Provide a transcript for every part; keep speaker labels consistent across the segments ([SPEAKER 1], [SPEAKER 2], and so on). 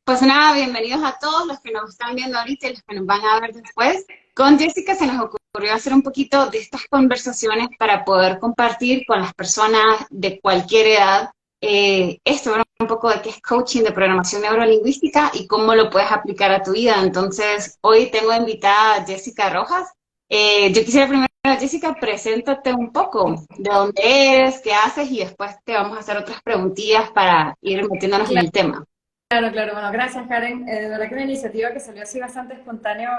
[SPEAKER 1] Pues nada, bienvenidos a todos los que nos están viendo ahorita y los que nos van a ver después. Con Jessica se nos ocurrió hacer un poquito de estas conversaciones para poder compartir con las personas de cualquier edad esto, ¿no? Un poco de qué es coaching de programación neurolingüística y cómo lo puedes aplicar a tu vida. Entonces, hoy tengo invitada a Jessica Rojas. Yo quisiera primero, Jessica, preséntate un poco de dónde eres, qué haces y después te vamos a hacer otras preguntillas para ir metiéndonos en
[SPEAKER 2] Claro,
[SPEAKER 1] el tema.
[SPEAKER 2] claro. Bueno, gracias, Karen. De verdad que una iniciativa que salió así bastante espontáneo.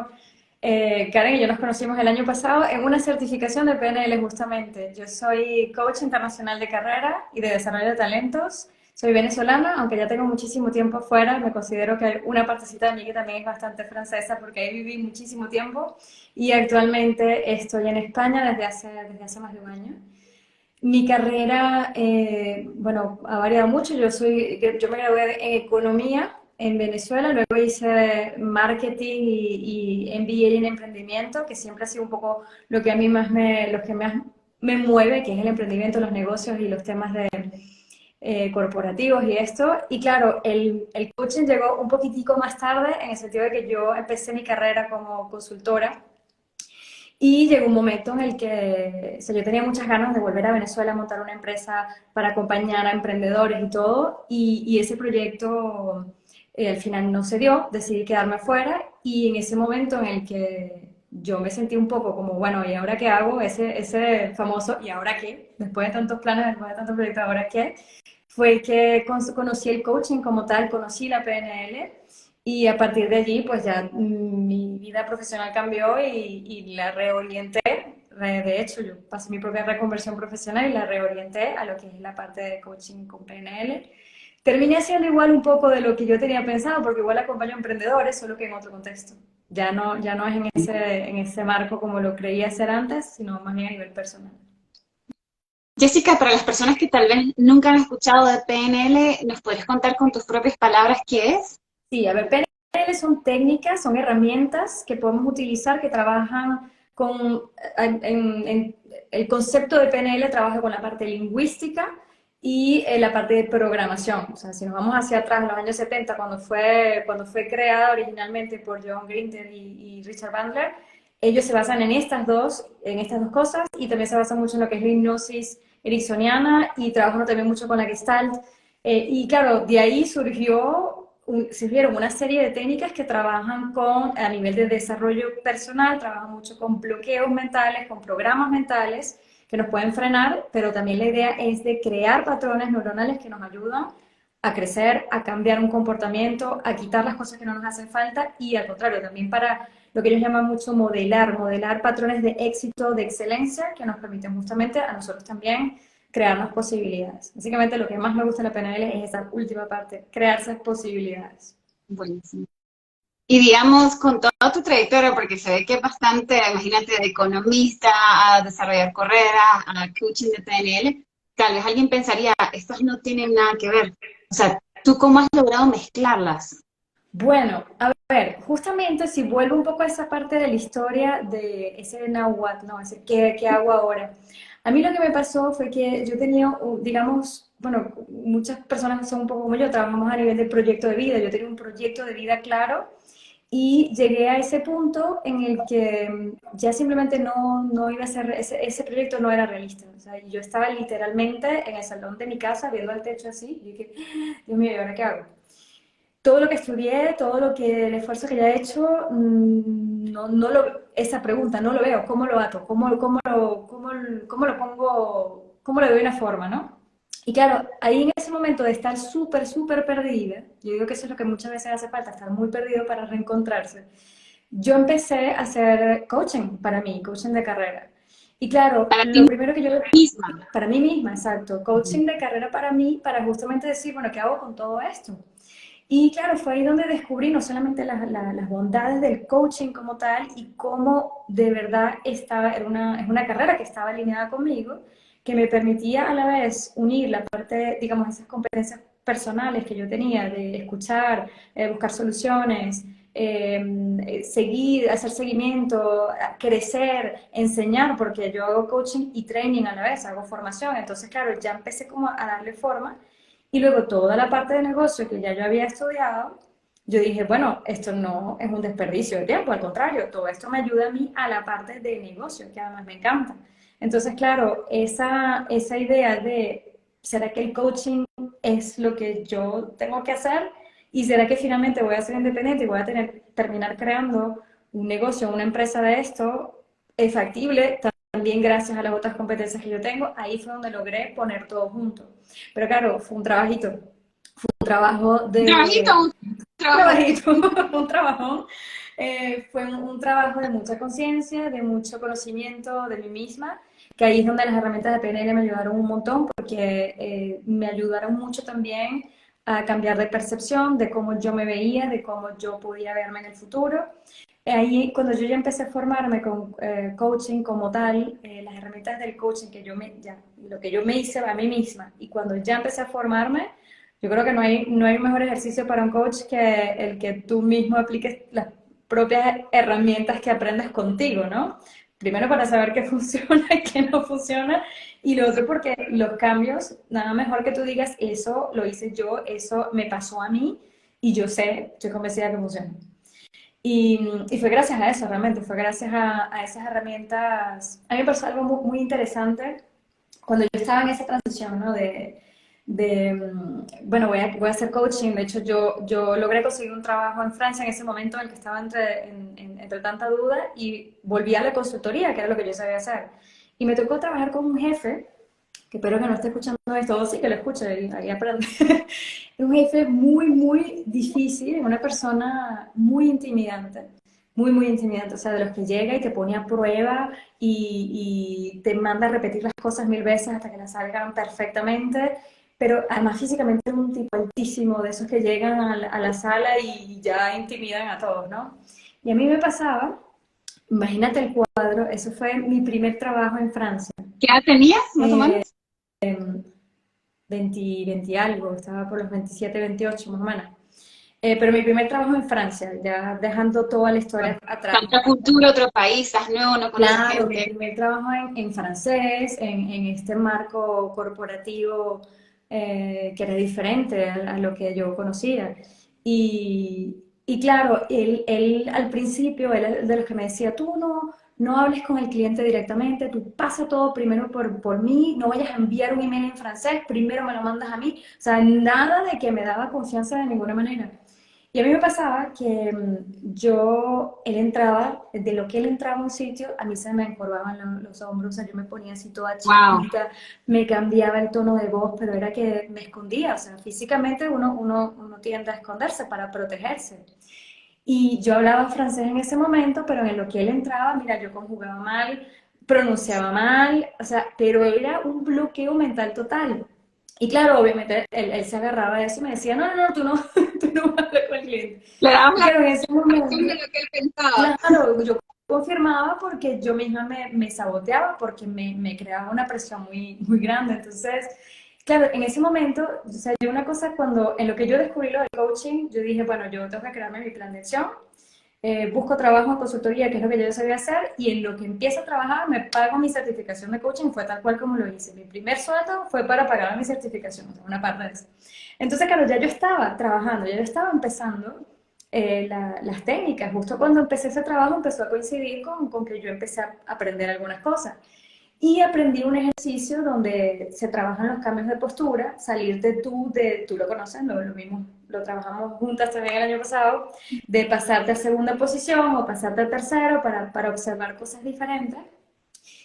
[SPEAKER 2] Karen y yo nos conocimos el año pasado en una certificación de PNL justamente. Yo soy coach internacional de carrera y de desarrollo de talentos. Soy venezolana, aunque ya tengo muchísimo tiempo fuera. Me considero que hay una partecita de mí que también es bastante francesa porque ahí viví muchísimo tiempo. Y actualmente estoy en España desde hace más de un año. Mi carrera, bueno, ha variado mucho. Yo me gradué en economía en Venezuela, luego hice marketing y MBA en emprendimiento, que siempre ha sido un poco lo que a mí lo que más me mueve, que es el emprendimiento, los negocios y los temas de corporativos y esto. Y claro, el coaching llegó un poquitico más tarde, en el sentido de que yo empecé mi carrera como consultora y llegó un momento en el que, o sea, yo tenía muchas ganas de volver a Venezuela a montar una empresa para acompañar a emprendedores y todo, y ese proyecto al final no se dio, decidí quedarme fuera, y en ese momento en el que yo me sentí un poco como, bueno, ¿y ahora qué hago? Ese famoso, ¿y ahora qué? Después de tantos planes, después de tantos proyectos, ¿ahora qué? Fue que conocí el coaching como tal, conocí la PNL y a partir de allí pues ya mi vida profesional cambió y la reorienté. De hecho, yo pasé mi propia reconversión profesional y la reorienté a lo que es la parte de coaching con PNL. Terminé haciendo igual un poco de lo que yo tenía pensado, porque igual acompaño a emprendedores, solo que en otro contexto. Ya no es en ese marco como lo creía hacer antes, sino más bien a nivel personal.
[SPEAKER 1] Jessica, para las personas que tal vez nunca han escuchado de PNL, ¿nos podrías contar con tus propias palabras qué es?
[SPEAKER 2] Sí, a ver, PNL son técnicas, son herramientas que podemos utilizar que trabajan con, el concepto de PNL trabaja con la parte lingüística y la parte de programación. O sea, si nos vamos hacia atrás, en los años 70, cuando fue creada originalmente por John Grinder y Richard Bandler, ellos se basan en estas dos cosas y también se basan mucho en lo que es la hipnosis ericksoniana y trabajan también mucho con la Gestalt. Y claro, de ahí surgieron una serie de técnicas que trabajan a nivel de desarrollo personal, trabajan mucho con bloqueos mentales, con programas mentales que nos pueden frenar, pero también la idea es de crear patrones neuronales que nos ayudan a crecer, a cambiar un comportamiento, a quitar las cosas que no nos hacen falta y al contrario, también para lo que ellos llaman mucho modelar patrones de éxito, de excelencia, que nos permiten justamente a nosotros también crearnos posibilidades. Básicamente lo que más me gusta de la PNL es esa última parte, crearse posibilidades.
[SPEAKER 1] Buenísimo. Y digamos, con toda tu trayectoria, porque se ve que es bastante, imagínate, de economista a desarrollar carrera, a coaching de PNL, tal vez alguien pensaría, estos no tienen nada que ver. O sea, ¿tú cómo has logrado mezclarlas?
[SPEAKER 2] Bueno, a ver, justamente si vuelvo un poco a esa parte de la historia de ese now what, ¿no? Ese qué hago ahora. A mí lo que me pasó fue que yo tenía, digamos, bueno, muchas personas son un poco como yo, trabajamos a nivel de proyecto de vida. Yo tenía un proyecto de vida claro y llegué a ese punto en el que ya simplemente no iba a ser, ese proyecto no era realista. O sea, yo estaba literalmente en el salón de mi casa viendo al techo así y dije, Dios mío, ¿y ahora qué hago? Todo lo que estudié, el esfuerzo que ya he hecho, esa pregunta no lo veo, ¿cómo lo ato? ¿Cómo lo pongo? ¿Cómo le doy una forma, no? Y claro, ahí en ese momento de estar súper, súper perdida, yo digo que eso es lo que muchas veces hace falta, estar muy perdido para reencontrarse, yo empecé a hacer coaching para mí, coaching de carrera. Y claro,
[SPEAKER 1] Para
[SPEAKER 2] lo
[SPEAKER 1] ti
[SPEAKER 2] primero que yo,
[SPEAKER 1] misma.
[SPEAKER 2] para mí misma, exacto, coaching de carrera para mí, para justamente decir, bueno, ¿qué hago con todo esto? Y claro, fue ahí donde descubrí no solamente las bondades del coaching como tal y cómo de verdad es una carrera que estaba alineada conmigo, que me permitía a la vez unir la parte, digamos, esas competencias personales que yo tenía de escuchar, buscar soluciones, hacer seguimiento, crecer, enseñar, porque yo hago coaching y training a la vez, hago formación. Entonces, claro, ya empecé como a darle forma y luego toda la parte de negocio que ya yo había estudiado, yo dije, bueno, esto no es un desperdicio de tiempo, al contrario, todo esto me ayuda a mí a la parte de negocio, que además me encanta. Entonces, claro, esa idea de, ¿será que el coaching es lo que yo tengo que hacer? ¿Y será que finalmente voy a ser independiente y voy a terminar creando un negocio, una empresa de esto? Es factible, también gracias a las otras competencias que yo tengo, ahí fue donde logré poner todo junto. Pero claro, fue un trabajito, un trabajo
[SPEAKER 1] Un trabajito,
[SPEAKER 2] de...
[SPEAKER 1] un trabajo.
[SPEAKER 2] trabajito, un trabajón. Fue un trabajo de mucha conciencia, de mucho conocimiento de mí misma, que ahí es donde las herramientas de PNL me ayudaron un montón, porque me ayudaron mucho también a cambiar de percepción, de cómo yo me veía, de cómo yo podía verme en el futuro. Ahí, cuando yo ya empecé a formarme con coaching como tal, las herramientas del coaching que lo que yo me hice a mí misma, y cuando ya empecé a formarme, yo creo que no hay un mejor ejercicio para un coach que el que tú mismo apliques las propias herramientas que aprendes contigo, ¿no? Primero para saber qué funciona y qué no funciona, y lo otro porque los cambios, nada mejor que tú digas, eso lo hice yo, eso me pasó a mí, y yo sé, estoy convencida que funciona. Y fue gracias a eso, realmente, fue gracias a esas herramientas. A mí me pasó algo muy interesante cuando yo estaba en esa transición, ¿no? Bueno, voy a hacer coaching. De hecho, yo logré conseguir un trabajo en Francia en ese momento en el que estaba entre tanta duda, y volví a la consultoría, que era lo que yo sabía hacer. Y me tocó trabajar con un jefe, que espero que no esté escuchando esto, o sí que lo escuche, y ahí aprende. Es un jefe muy, muy difícil, una persona muy intimidante, muy, muy intimidante, o sea, de los que llega y te pone a prueba y te manda a repetir las cosas 1000 veces hasta que las salgan perfectamente, pero además físicamente es un tipo altísimo, de esos que llegan a la sala y ya intimidan a todos, ¿no? Y a mí me pasaba, imagínate el cuadro, eso fue mi primer trabajo en Francia.
[SPEAKER 1] ¿Qué edad tenías, más o
[SPEAKER 2] Eh,
[SPEAKER 1] menos?
[SPEAKER 2] 20 algo, estaba por los 27, 28 más o menos. Pero mi primer trabajo en Francia, ya dejando toda la historia atrás.
[SPEAKER 1] Tanta cultura, otro país, estás nuevo, no conoces
[SPEAKER 2] Claro, mi
[SPEAKER 1] gente.
[SPEAKER 2] primer trabajo en francés, en este marco corporativo que era diferente a lo que yo conocía. Y claro, él al principio, él era de los que me decía, tú no hables con el cliente directamente, tú pasa todo primero por mí, no vayas a enviar un email en francés, primero me lo mandas a mí. O sea, nada de que me daba confianza de ninguna manera. Y a mí me pasaba que él entraba, de lo que él entraba a un sitio, a mí se me encorvaban los hombros, o sea, yo me ponía así toda
[SPEAKER 1] Wow.
[SPEAKER 2] chiquita, me cambiaba el tono de voz, pero era que me escondía, o sea, físicamente uno tiende a esconderse para protegerse. Y yo hablaba francés en ese momento, pero en lo que él entraba, mira, yo conjugaba mal, pronunciaba mal, o sea, pero era un bloqueo mental total. Y claro, obviamente él se agarraba de eso y me decía, no, tú no, tú no hablas con el cliente.
[SPEAKER 1] Le dabas
[SPEAKER 2] Y
[SPEAKER 1] la
[SPEAKER 2] claro, en ese
[SPEAKER 1] razón de
[SPEAKER 2] momento,
[SPEAKER 1] lo que él pensaba.
[SPEAKER 2] claro, yo confirmaba porque yo misma me saboteaba, porque me creaba una presión muy, muy grande. Entonces, claro, en ese momento, o sea, yo una cosa, cuando en lo que yo descubrí lo del coaching, yo dije, bueno, yo tengo que crearme mi plan de acción, busco trabajo en consultoría, que es lo que yo sabía hacer, y en lo que empiezo a trabajar me pago mi certificación de coaching, fue tal cual como lo hice. Mi primer sueldo fue para pagar mi certificación, o sea, una parte de eso. Entonces, claro, ya yo estaba trabajando, ya yo estaba empezando las técnicas. Justo cuando empecé ese trabajo empezó a coincidir con que yo empecé a aprender algunas cosas. Y aprendí un ejercicio donde se trabajan los cambios de postura, salir tú lo conoces, lo mismo, lo trabajamos juntas también el año pasado, de pasarte a segunda posición o pasarte a tercero para observar cosas diferentes.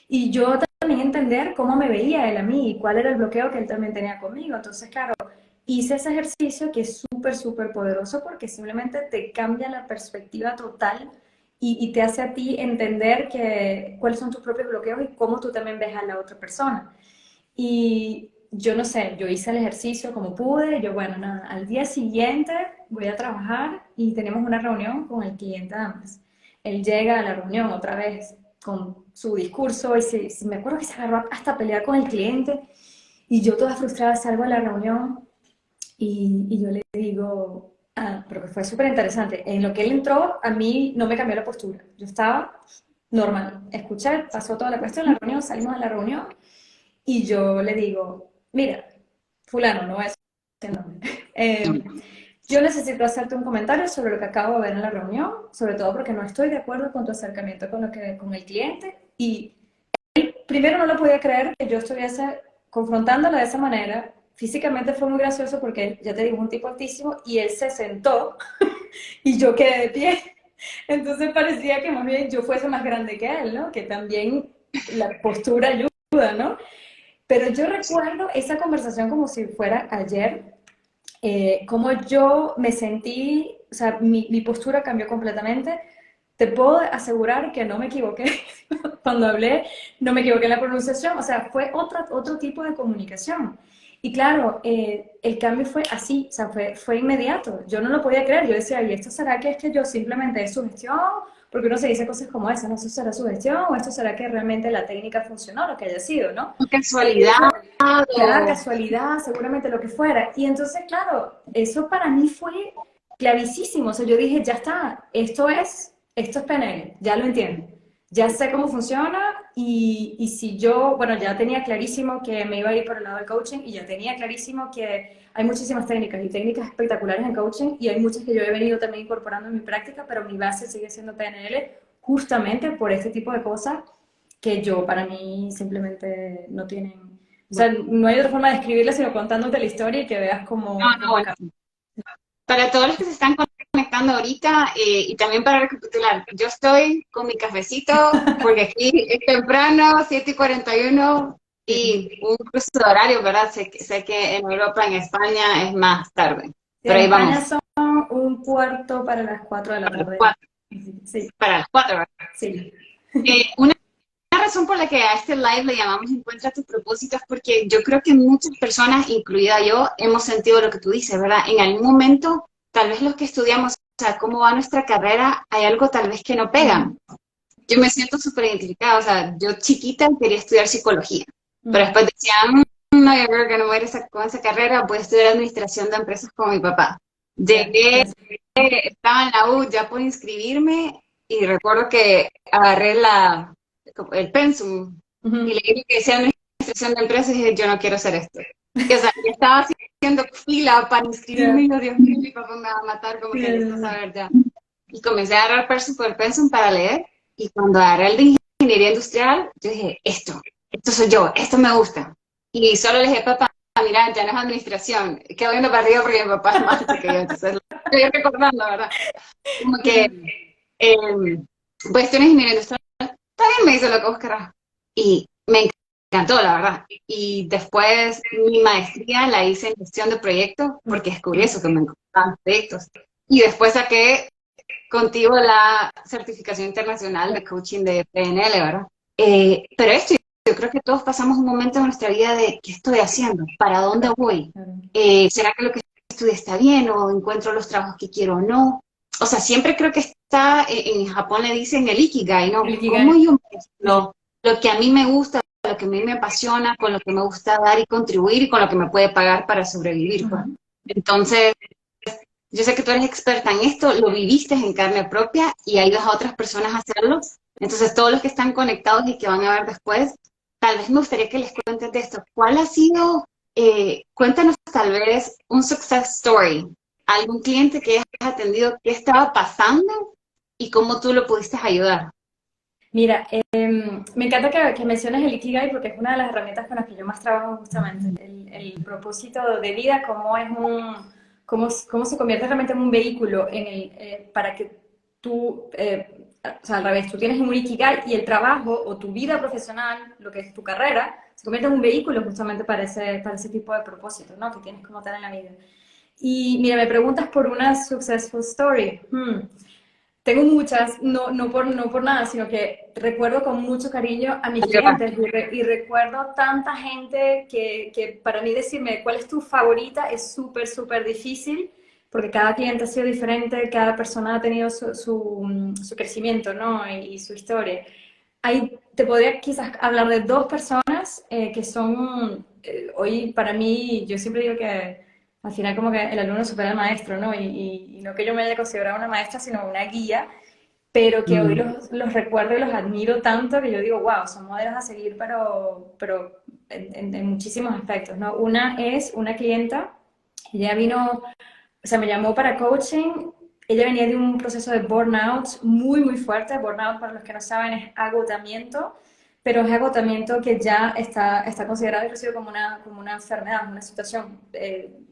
[SPEAKER 2] Y yo también entender cómo me veía él a mí y cuál era el bloqueo que él también tenía conmigo. Entonces, claro, hice ese ejercicio que es súper, súper poderoso porque simplemente te cambia la perspectiva total y te hace a ti entender cuáles son tus propios bloqueos y cómo tú también ves a la otra persona. Y yo no sé, yo hice el ejercicio como pude, yo bueno, nada, al día siguiente voy a trabajar y tenemos una reunión con el cliente además. Él llega a la reunión otra vez con su discurso y me acuerdo que se agarró hasta a pelear con el cliente y yo toda frustrada salgo a la reunión y yo le digo, pero que fue súper interesante, en lo que él entró a mí no me cambió la postura, yo estaba normal, escuché, pasó toda la cuestión, la reunión, salimos de la reunión y yo le digo, mira, fulano, no voy a decir el nombre, Yo necesito hacerte un comentario sobre lo que acabo de ver en la reunión, sobre todo porque no estoy de acuerdo con tu acercamiento con el cliente y primero no lo podía creer que yo estuviese confrontándola de esa manera. Físicamente fue muy gracioso porque, ya te digo, es un tipo altísimo y él se sentó y yo quedé de pie. Entonces parecía que más bien yo fuese más grande que él, ¿no? Que también la postura ayuda, ¿no? Pero yo recuerdo esa conversación como si fuera ayer, cómo yo me sentí, o sea, mi postura cambió completamente. Te puedo asegurar que no me equivoqué cuando hablé, no me equivoqué en la pronunciación, o sea, fue otro tipo de comunicación. Y claro, el cambio fue así, o sea, fue inmediato. Yo no lo podía creer, yo decía, ¿y esto será que es que yo simplemente es sugestión? Porque uno se dice cosas como esa, ¿no? ¿Eso será sugestión o esto será que realmente la técnica funcionó, lo que haya sido, ¿no? Pero yo
[SPEAKER 1] Casualidad
[SPEAKER 2] decía, claro,
[SPEAKER 1] o...
[SPEAKER 2] casualidad, seguramente lo que fuera. Y entonces, claro, eso para mí fue clarísimo. O sea, yo dije, ya está, esto es PNL, ya lo entiendo. Ya sé cómo funciona y si yo, bueno, ya tenía clarísimo que me iba a ir por el lado del coaching y ya tenía clarísimo que hay muchísimas técnicas y técnicas espectaculares en coaching y hay muchas que yo he venido también incorporando en mi práctica, pero mi base sigue siendo PNL justamente por este tipo de cosas que yo, para mí, simplemente no tienen... O sea, no hay otra forma de escribirla sino contándote la historia y que veas
[SPEAKER 1] No, no,
[SPEAKER 2] cómo
[SPEAKER 1] bueno.
[SPEAKER 2] cambia.
[SPEAKER 1] Para todos los que se están conectando ahorita y también para recapitular, yo estoy con mi cafecito porque aquí es temprano, 7:41 y un cruce de horario, ¿verdad? Sé que en Europa, en España es más tarde,
[SPEAKER 2] En
[SPEAKER 1] pero ahí
[SPEAKER 2] España
[SPEAKER 1] vamos.
[SPEAKER 2] son un cuarto para las 4 de la
[SPEAKER 1] Para las
[SPEAKER 2] tarde.
[SPEAKER 1] 4,
[SPEAKER 2] Sí,
[SPEAKER 1] para las 4, ¿verdad?
[SPEAKER 2] sí.
[SPEAKER 1] Una razón por la que a este live le llamamos Encuentra tus propósitos, porque yo creo que muchas personas, incluida yo, hemos sentido lo que tú dices, ¿verdad? En algún momento, tal vez los que estudiamos, o sea, cómo va nuestra carrera, hay algo tal vez que no pega. Yo me siento súper identificada, o sea, yo chiquita quería estudiar psicología, pero después decía, no, yo creo que no voy a ir con esa carrera, voy a estudiar administración de empresas con mi papá.
[SPEAKER 2] Ya,
[SPEAKER 1] Llegué, estaba en la U ya por inscribirme y recuerdo que agarré el pensum y
[SPEAKER 2] uh-huh.
[SPEAKER 1] leí lo que decía administración de empresas y dije, yo no quiero hacer esto. Y, o sea, ya estaba haciendo fila para inscribirme
[SPEAKER 2] Ya,
[SPEAKER 1] y yo, Dios mío, mi papá me va a matar, como que necesito
[SPEAKER 2] ya,
[SPEAKER 1] saber ya. Y comencé a agarrar pensum por pensum para leer y cuando agarré el de ingeniería industrial, yo dije, esto soy yo, esto me gusta. Y solo le dije, papá, mira, ya no es administración, quedo viendo para arriba porque mi papá es más alto que yo, entonces lo estoy recordando, ¿verdad? Como que, eh, pues tú eres ingeniero industrial, también me hizo lo que vos querrás. Y me encantó, la verdad. Y después mi maestría la hice en gestión de proyectos, porque descubrí eso, que me encantaban los proyectos. Y después saqué contigo la certificación internacional
[SPEAKER 2] ya,
[SPEAKER 1] de coaching de PNL, ¿verdad? Pero esto, yo creo que todos pasamos un momento en nuestra vida de ¿qué estoy haciendo? ¿Para dónde
[SPEAKER 2] claro,
[SPEAKER 1] voy?
[SPEAKER 2] claro.
[SPEAKER 1] ¿Será que lo que estudié está bien o encuentro los trabajos que quiero o no? O sea, siempre creo que está, en Japón le dicen el ikigai, ¿no?
[SPEAKER 2] El
[SPEAKER 1] ¿Cómo
[SPEAKER 2] Ikigai.
[SPEAKER 1] yo
[SPEAKER 2] Sí.
[SPEAKER 1] mezclo lo que a mí me gusta, lo que a mí me apasiona, con lo que me gusta dar y contribuir y con lo que me puede pagar para sobrevivir, pues?
[SPEAKER 2] Uh-huh.
[SPEAKER 1] Entonces, yo sé que tú eres experta en esto, lo viviste en carne propia y ayudas a otras personas a hacerlo. Entonces, todos los que están conectados y que van a ver después, tal vez me gustaría que les cuentes de esto. ¿Cuál ha sido, cuéntanos tal vez un success story, algún cliente que hayas atendido, qué estaba pasando y cómo tú lo pudiste ayudar?
[SPEAKER 2] Mira, me encanta que menciones el Ikigai porque es una de las herramientas con las que yo más trabajo justamente. El propósito de vida, cómo se convierte realmente en un vehículo para que tú, o sea, al revés, tú tienes un Ikigai y el trabajo o tu vida profesional, lo que es tu carrera, se convierte en un vehículo justamente para ese tipo de propósito, ¿no? Que tienes como tal en la vida. Y mira, me preguntas por una successful story. Tengo muchas, no por nada, sino que recuerdo con mucho cariño a mis clientes y recuerdo tanta gente que para mí decirme cuál es tu favorita es súper difícil, porque cada cliente ha sido diferente, cada persona ha tenido su crecimiento, ¿no? Y su historia. Ahí te podría quizás hablar de dos personas que son, hoy para mí, yo siempre digo que al final como que el alumno supera al maestro, ¿no? Y no que yo me haya considerado una maestra, sino una guía, pero que hoy
[SPEAKER 1] Mm.
[SPEAKER 2] los recuerdo y los admiro tanto que yo digo, wow, son modelos a seguir, pero en muchísimos aspectos, ¿no? Una es una clienta, ella vino o sea, me llamó para coaching. Ella venía de un proceso de burnout muy, muy fuerte. Burnout, para los que no saben, es agotamiento, pero es agotamiento que ya está considerado inclusive como una enfermedad, una situación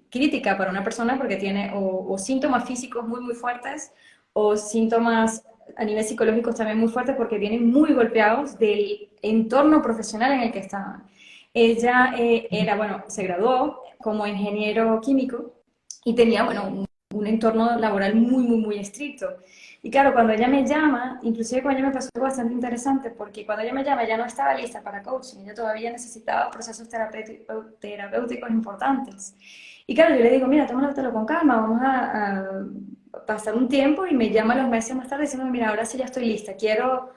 [SPEAKER 2] crítica para una persona porque tiene o síntomas físicos muy, muy fuertes o síntomas a nivel psicológico también muy fuertes porque vienen muy golpeados del entorno profesional en el que estaban. Ella bueno, se graduó como ingeniero químico y tenía, bueno, un entorno laboral muy, muy, muy estricto. Y claro, cuando ella me llama, inclusive con ella me pasó algo bastante interesante, porque cuando ella me llama, ella no estaba lista para coaching, ella todavía necesitaba procesos terapéuticos importantes. Y claro, yo le digo, mira, tómatelo con calma, vamos a pasar un tiempo, y me llama los meses más tarde diciendo, mira, ahora sí ya estoy lista, quiero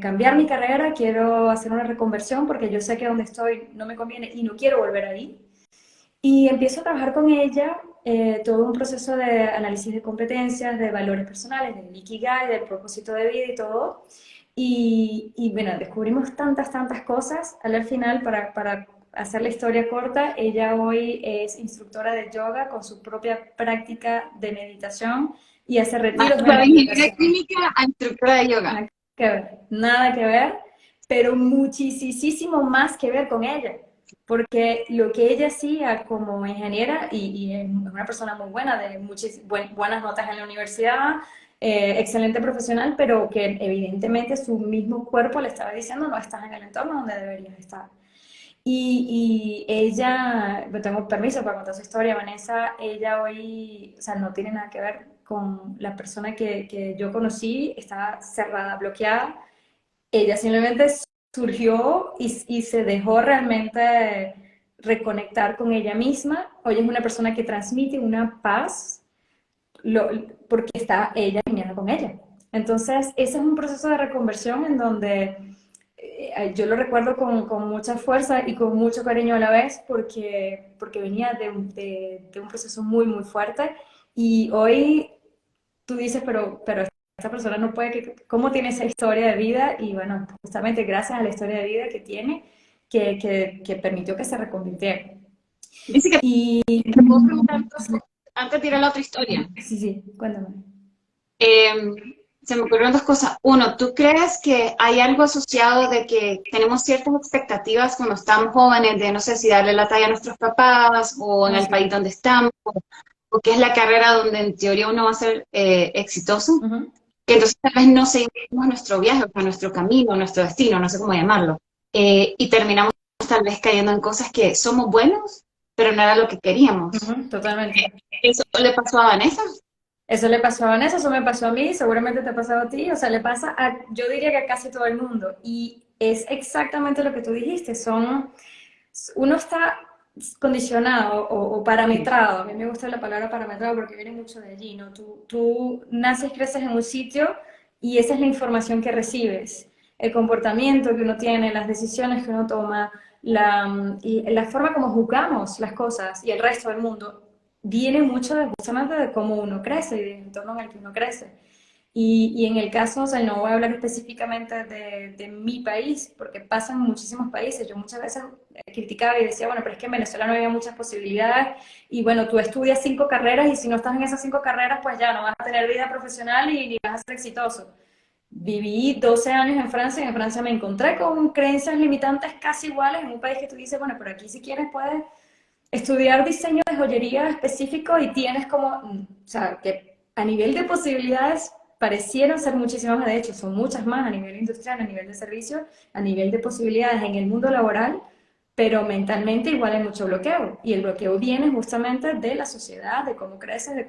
[SPEAKER 2] cambiar mi carrera, quiero hacer una reconversión, porque yo sé que donde estoy no me conviene y no quiero volver ahí. Y empiezo a trabajar con ella todo un proceso de análisis de competencias, de valores personales, del Ikigai, del propósito de vida y todo. Y bueno, descubrimos tantas, tantas cosas. Al final, para hacer la historia corta, ella hoy es instructora de yoga con su propia práctica de meditación y hace retiros de
[SPEAKER 1] La de ingeniería
[SPEAKER 2] meditación.
[SPEAKER 1] química a instructora de yoga.
[SPEAKER 2] Nada que ver, nada que ver, pero muchísimo más que ver con ella, porque lo que ella hacía como ingeniera, y es una persona muy buena, de buenas notas en la universidad, excelente profesional, pero que evidentemente su mismo cuerpo le estaba diciendo, no estás en el entorno donde deberías estar. Y ella, yo tengo permiso para contar su historia, Vanessa, ella hoy, o sea, no tiene nada que ver con la persona que yo conocí, está cerrada, bloqueada. Ella simplemente surgió y se dejó realmente reconectar con ella misma. Hoy es una persona que transmite una paz lo, porque está ella alineada con ella. Entonces, ese es un proceso de reconversión en donde yo lo recuerdo con mucha fuerza y con mucho cariño a la vez porque venía de un proceso muy, muy fuerte, y hoy tú dices, pero esta persona no puede, ¿cómo tiene esa historia de vida? Y bueno, justamente gracias a la historia de vida que tiene, que permitió que se reconvirtiera.
[SPEAKER 1] Dice que
[SPEAKER 2] Y
[SPEAKER 1] te puedo preguntar dos cosas antes de ir a la otra historia.
[SPEAKER 2] sí, sí, cuéntame.
[SPEAKER 1] Eh, Se me ocurrieron dos cosas. Uno, ¿tú crees que hay algo asociado de que tenemos ciertas expectativas cuando estamos jóvenes de, no sé, si darle la talla a nuestros papás o en
[SPEAKER 2] Ah,
[SPEAKER 1] el
[SPEAKER 2] sí.
[SPEAKER 1] país donde estamos, o que es la carrera donde en teoría uno va a ser exitoso?
[SPEAKER 2] Ujú.
[SPEAKER 1] Que entonces tal vez no seguimos nuestro viaje, o sea, nuestro camino, nuestro destino, no sé cómo llamarlo, y terminamos tal vez cayendo en cosas que somos buenos, pero no era lo que queríamos.
[SPEAKER 2] Ujú, totalmente.
[SPEAKER 1] ¿Eso le pasó a Vanessa?
[SPEAKER 2] Eso le pasó a Vanessa, eso me pasó a mí, seguramente te ha pasado a ti, o sea, le pasa a, yo diría que a casi todo el mundo. Y es exactamente lo que tú dijiste, uno está condicionado o parametrado, a mí me gusta la palabra parametrado porque viene mucho de allí, ¿no? Tú naces, creces en un sitio y esa es la información que recibes, el comportamiento que uno tiene, las decisiones que uno toma, y la forma como juzgamos las cosas y el resto del mundo viene mucho justamente de cómo uno crece y del entorno en el que uno crece. Y en el caso, o sea, no voy a hablar específicamente de mi país, porque pasa en muchísimos países. Yo muchas veces criticaba y decía, bueno, pero es que en Venezuela no había muchas posibilidades, y bueno, tú estudias 5 carreras y si no estás en esas 5 carreras, pues ya no vas a tener vida profesional y ni vas a ser exitoso. Viví 12 años en Francia y en Francia me encontré con creencias limitantes casi iguales en un país que tú dices, bueno, pero aquí si quieres puedes estudiar diseño de joyería específico y tienes como, o sea, que a nivel de posibilidades parecieron ser muchísimas más, de hecho, son muchas más a nivel industrial, a nivel de servicio, a nivel de posibilidades en el mundo laboral, pero mentalmente igual hay mucho bloqueo. Y el bloqueo viene justamente de la sociedad, de cómo creces, de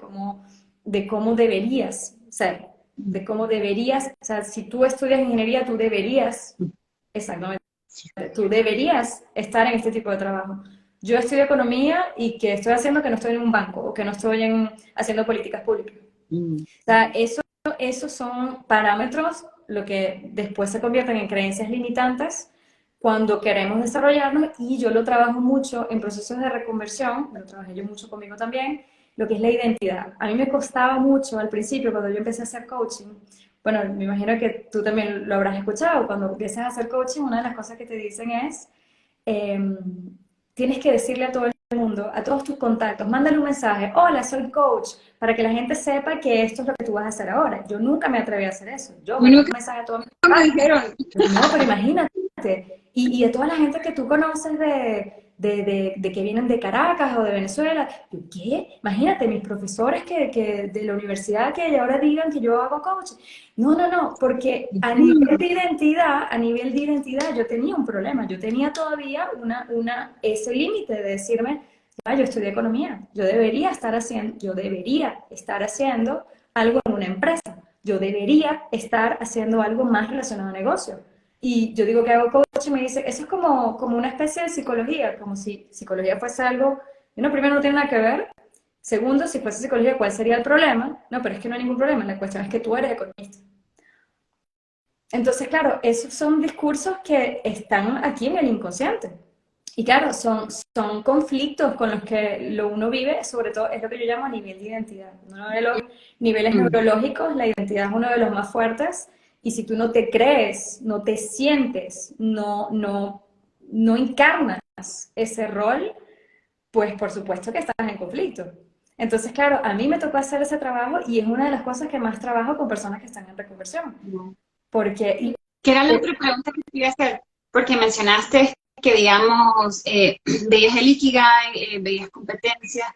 [SPEAKER 2] cómo deberías ser, de cómo deberías, o sea, si tú estudias ingeniería, tú deberías, exactamente, tú deberías estar en este tipo de trabajo. Yo estudio economía y que estoy haciendo que no estoy en un banco o que no estoy haciendo políticas públicas.
[SPEAKER 1] Mm.
[SPEAKER 2] O sea, esos son parámetros, lo que después se convierten en creencias limitantes cuando queremos desarrollarnos, y yo lo trabajo mucho en procesos de reconversión, lo trabajé yo mucho conmigo también, lo que es la identidad. A mí me costaba mucho al principio, cuando yo empecé a hacer coaching, bueno, me imagino que tú también lo habrás escuchado, cuando empiezas a hacer coaching, una de las cosas que te dicen es, eh, tienes que decirle a todo el mundo, a todos tus contactos, mándale un mensaje, hola, soy coach, para que la gente sepa que esto es lo que tú vas a hacer ahora. Yo nunca me atreví a hacer eso. Yo mandé
[SPEAKER 1] Nunca
[SPEAKER 2] un mensaje a todos mis
[SPEAKER 1] me
[SPEAKER 2] contactos.
[SPEAKER 1] dijeron.
[SPEAKER 2] No, pero imagínate. Y de toda la gente que tú conoces de que vienen de Caracas o de Venezuela, yo, ¿qué? Imagínate, mis profesores que de la universidad que ahora digan que yo hago coaching. No, no, no, porque a nivel de identidad yo tenía un problema, yo tenía todavía ese límite de decirme, ah, yo estudié economía, yo debería estar haciendo algo en una empresa, yo debería estar haciendo algo más relacionado a negocio. Y yo digo que hago coach y me dice, eso es como una especie de psicología, como si psicología fuese algo, no, primero no tiene nada que ver, segundo, si fuese psicología, ¿cuál sería el problema? No, pero es que no hay ningún problema, la cuestión es que tú eres economista. Entonces, claro, esos son discursos que están aquí en el inconsciente. Y claro, son conflictos con los que uno vive, sobre todo es lo que yo llamo a nivel de identidad. Uno de los niveles neurológicos, la identidad es uno de los más fuertes, y si tú no te crees, no te sientes, no encarnas ese rol, pues por supuesto que estás en conflicto. Entonces, claro, a mí me tocó hacer ese trabajo y es una de las cosas que más trabajo con personas que están en reconversión. Porque,
[SPEAKER 1] ¿Qué era la otra pregunta que te iba a hacer? Porque mencionaste que, digamos, veías el Ikigai, veías competencias.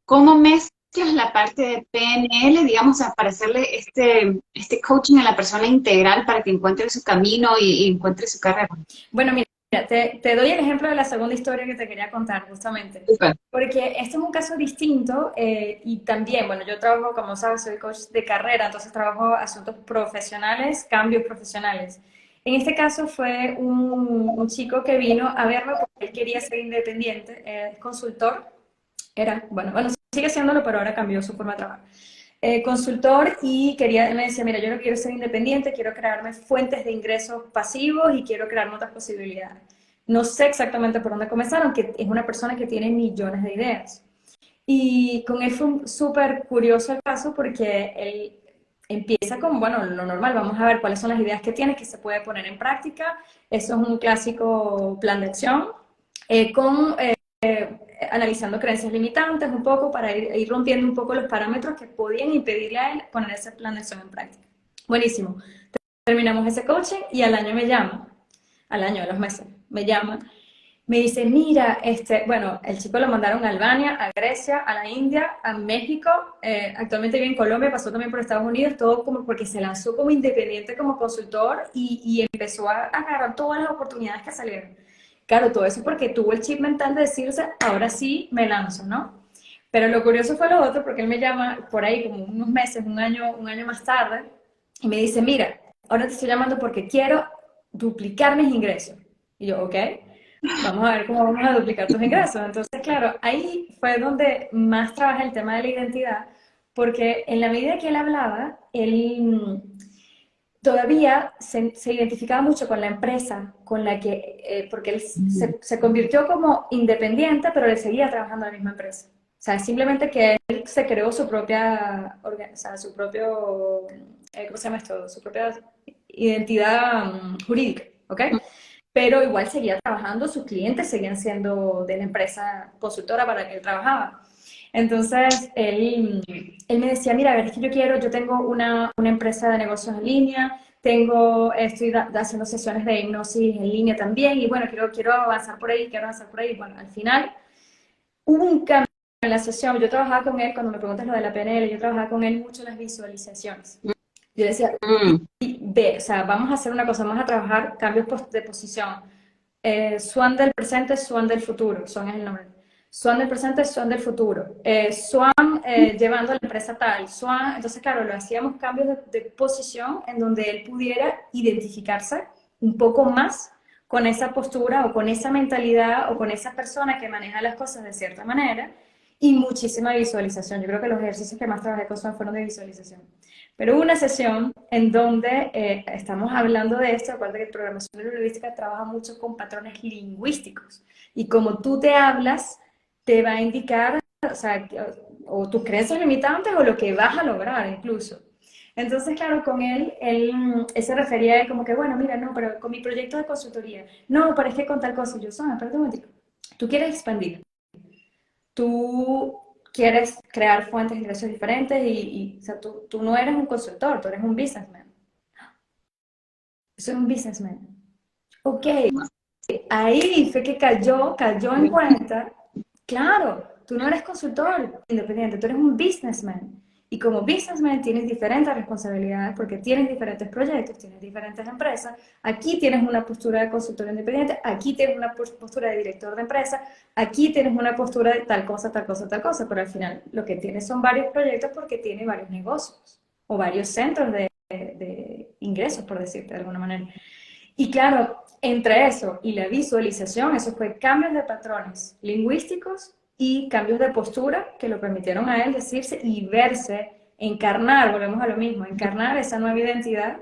[SPEAKER 1] ¿Cómo mezclas la parte de PNL, digamos, para hacerle este coaching a la persona integral para que encuentre su camino y encuentre su carrera?
[SPEAKER 2] bueno, mira, te doy el ejemplo de la segunda historia que te quería contar, justamente.
[SPEAKER 1] Super.
[SPEAKER 2] Porque este es un caso distinto y también, bueno, yo trabajo, como sabes, soy coach de carrera, entonces trabajo asuntos profesionales, cambios profesionales. En este caso fue un chico que vino a verme porque él quería ser independiente, es consultor, bueno, sigue siéndolo, pero ahora cambió su forma de trabajar. Consultor y me decía, mira, yo no quiero ser independiente, quiero crearme fuentes de ingresos pasivos y quiero crearme otras posibilidades. No sé exactamente por dónde comenzar, aunque es una persona que tiene millones de ideas. Y con él fue súper curioso el caso porque él empieza con, bueno, lo normal, vamos a ver cuáles son las ideas que tienes que se puede poner en práctica. Eso es un clásico plan de acción, con analizando creencias limitantes un poco para ir rompiendo un poco los parámetros que podían impedirle a él poner ese plan de acción en práctica. Buenísimo. Terminamos ese coaching y al año me llama, al año de los meses, me llama, me dice, mira, bueno, el chico lo mandaron a Albania, a Grecia, a la India, a México, actualmente vive en Colombia, pasó también por Estados Unidos, todo como porque se lanzó como independiente, como consultor y empezó a agarrar todas las oportunidades que salieron. Claro, todo eso porque tuvo el chip mental de decirse, ahora sí me lanzo, ¿no? Pero lo curioso fue lo otro, porque él me llama por ahí como unos meses, un año más tarde, y me dice, mira, ahora te estoy llamando porque quiero duplicar mis ingresos. Y yo, ok, vamos a ver cómo vamos a duplicar tus ingresos. Entonces, claro, ahí fue donde más trabaja el tema de la identidad, porque en la medida que él hablaba, él todavía se identificaba mucho con la empresa con la que, porque él se convirtió como independiente, pero le seguía trabajando en la misma empresa. O sea, simplemente que él se creó su propia, o sea, su propio, ¿cómo se llama esto? Su propia identidad jurídica, ¿ok? Pero igual seguía trabajando, sus clientes seguían siendo de la empresa consultora para la que él trabajaba. Entonces, él me decía, mira, a ver, es que yo tengo una empresa de negocios en línea, estoy haciendo sesiones de hipnosis en línea también, y bueno, quiero avanzar por ahí, quiero avanzar por ahí. Bueno, al final hubo un cambio en la sesión. Yo trabajaba con él, cuando me preguntas lo de la PNL, yo trabajaba con él mucho en las visualizaciones. Yo decía, o sea, vamos a hacer una cosa, vamos a trabajar cambios de posición. Swan del presente, Swan del futuro. Swan es el nombre. Swan del presente, Swan del futuro. Swan llevando a la empresa tal. Swan, entonces, claro, lo hacíamos cambios de posición en donde él pudiera identificarse un poco más con esa postura o con esa mentalidad o con esa persona que maneja las cosas de cierta manera y muchísima visualización. Yo creo que los ejercicios que más trabajé con Swan fueron de visualización. Pero hubo una sesión en donde estamos hablando de esto, aparte que programación neurolingüística trabaja mucho con patrones lingüísticos. Y como tú te hablas, te va a indicar, o sea, o tus creencias limitantes o lo que vas a lograr incluso. Entonces, claro, con él se refería a él como que, bueno, mira, no, pero con mi proyecto de consultoría, no, pero es que con tal cosa, yo, espérate un momentico, tú quieres expandir. tú quieres crear fuentes de ingresos diferentes o sea, tú no eres un consultor, tú eres un businessman. Soy un businessman. Ok, ahí fue que cayó en cuenta, claro, tú no eres consultor independiente, tú eres un businessman. Y como businessman tienes diferentes responsabilidades porque tienes diferentes proyectos, tienes diferentes empresas. Aquí tienes una postura de consultor independiente, aquí tienes una postura de director de empresa, aquí tienes una postura de tal cosa, tal cosa, tal cosa. Pero al final lo que tienes son varios proyectos porque tienes varios negocios o varios centros de ingresos, por decirte de alguna manera. Y claro, entre eso y la visualización, eso fue cambios de patrones lingüísticos y cambios de postura que lo permitieron a él decirse y verse, encarnar, volvemos a lo mismo, encarnar esa nueva identidad.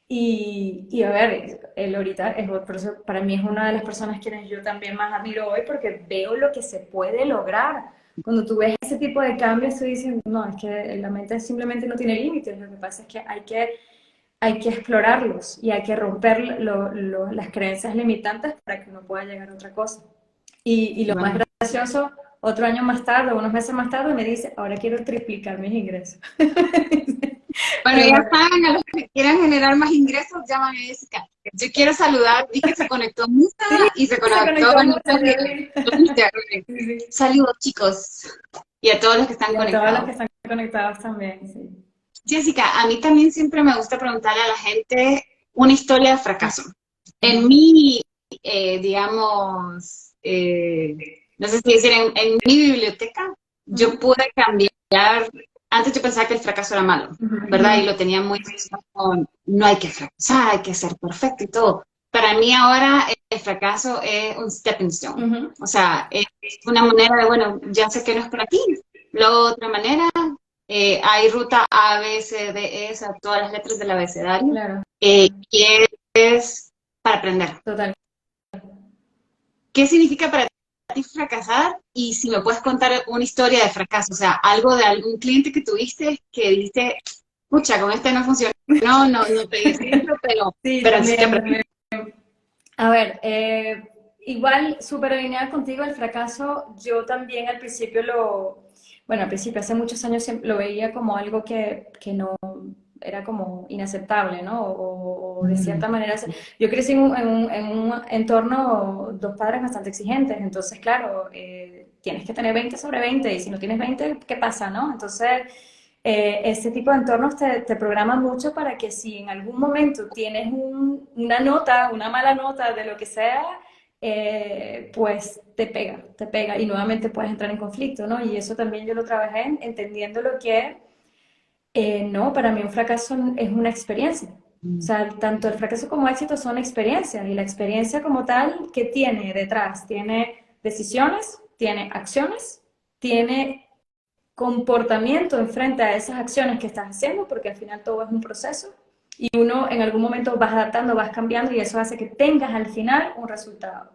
[SPEAKER 2] Y a ver, él ahorita, por eso para mí es una de las personas quienes yo también más admiro hoy porque veo lo que se puede lograr. Cuando tú ves ese tipo de cambios, tú dices, no, es que la mente simplemente no tiene límites, lo que pasa es que hay que explorarlos y hay que romper las creencias limitantes para que uno pueda llegar a otra cosa. Y lo más
[SPEAKER 1] Bueno.
[SPEAKER 2] gracioso, otro año más tarde, unos meses más tarde, me dice, ahora quiero triplicar mis ingresos.
[SPEAKER 1] Bueno,
[SPEAKER 2] Pero
[SPEAKER 1] ya
[SPEAKER 2] bueno,
[SPEAKER 1] saben, a los que quieran generar más ingresos, llaman a Jessica. Yo quiero saludar, vi que se conectó Musa
[SPEAKER 2] sí,
[SPEAKER 1] y se
[SPEAKER 2] se
[SPEAKER 1] conectó
[SPEAKER 2] conectó mucho,
[SPEAKER 1] Lucia.
[SPEAKER 2] ya vi.
[SPEAKER 1] Lucia,
[SPEAKER 2] Sí, sí.
[SPEAKER 1] saludos, chicos, y a todos los que están
[SPEAKER 2] Y a todos los que
[SPEAKER 1] conectados.
[SPEAKER 2] están conectados también, sí.
[SPEAKER 1] Jessica, a mí también siempre me gusta preguntarle a la gente una historia de fracaso. En
[SPEAKER 2] Ujú,
[SPEAKER 1] mi, digamos, no sé si decir, en mi biblioteca, yo
[SPEAKER 2] ujú,
[SPEAKER 1] pude cambiar. Antes yo pensaba que el fracaso era malo,
[SPEAKER 2] ujú,
[SPEAKER 1] ¿verdad? Y lo tenía muy asociado con, no hay que fracasar, hay que ser perfecto y todo. Para mí ahora el fracaso es un stepping stone.
[SPEAKER 2] ujú,
[SPEAKER 1] O sea, es una manera de, bueno, ya sé que no es por aquí. Luego otra manera, hay ruta A, B, C, D, E, o sea, todas las letras del abecedario.
[SPEAKER 2] claro,
[SPEAKER 1] Y es para aprender.
[SPEAKER 2] total.
[SPEAKER 1] ¿Qué significa para ti fracasar? Y si me puedes contar una historia de fracaso, o sea, algo de algún cliente que tuviste que dijiste, pucha, con este no funcionó, no pegué el centro,
[SPEAKER 2] Sí,
[SPEAKER 1] pero sí que
[SPEAKER 2] también,
[SPEAKER 1] aprendí.
[SPEAKER 2] también. A ver, igual súper alineada contigo el fracaso, yo también al principio bueno, al principio hace muchos años lo veía como algo que no era como inaceptable, ¿no? O de cierta manera, yo crecí en un entorno, dos padres bastante exigentes, entonces claro, tienes que tener 20 sobre 20 y si no tienes 20, ¿qué pasa, no? Entonces ese tipo de entornos te programan mucho para que si en algún momento tienes una nota, una mala nota de lo que sea, pues te pega y nuevamente puedes entrar en conflicto, ¿no? Y eso también yo lo trabajé entendiendo lo que, no, para mí un fracaso es una experiencia. O sea, tanto el fracaso como el éxito son experiencias y la experiencia como tal, ¿qué tiene detrás? Tiene decisiones, tiene acciones, tiene comportamiento en frente a esas acciones que estás haciendo, porque al final todo es un proceso y uno en algún momento vas adaptando, vas cambiando y eso hace que tengas al final un resultado.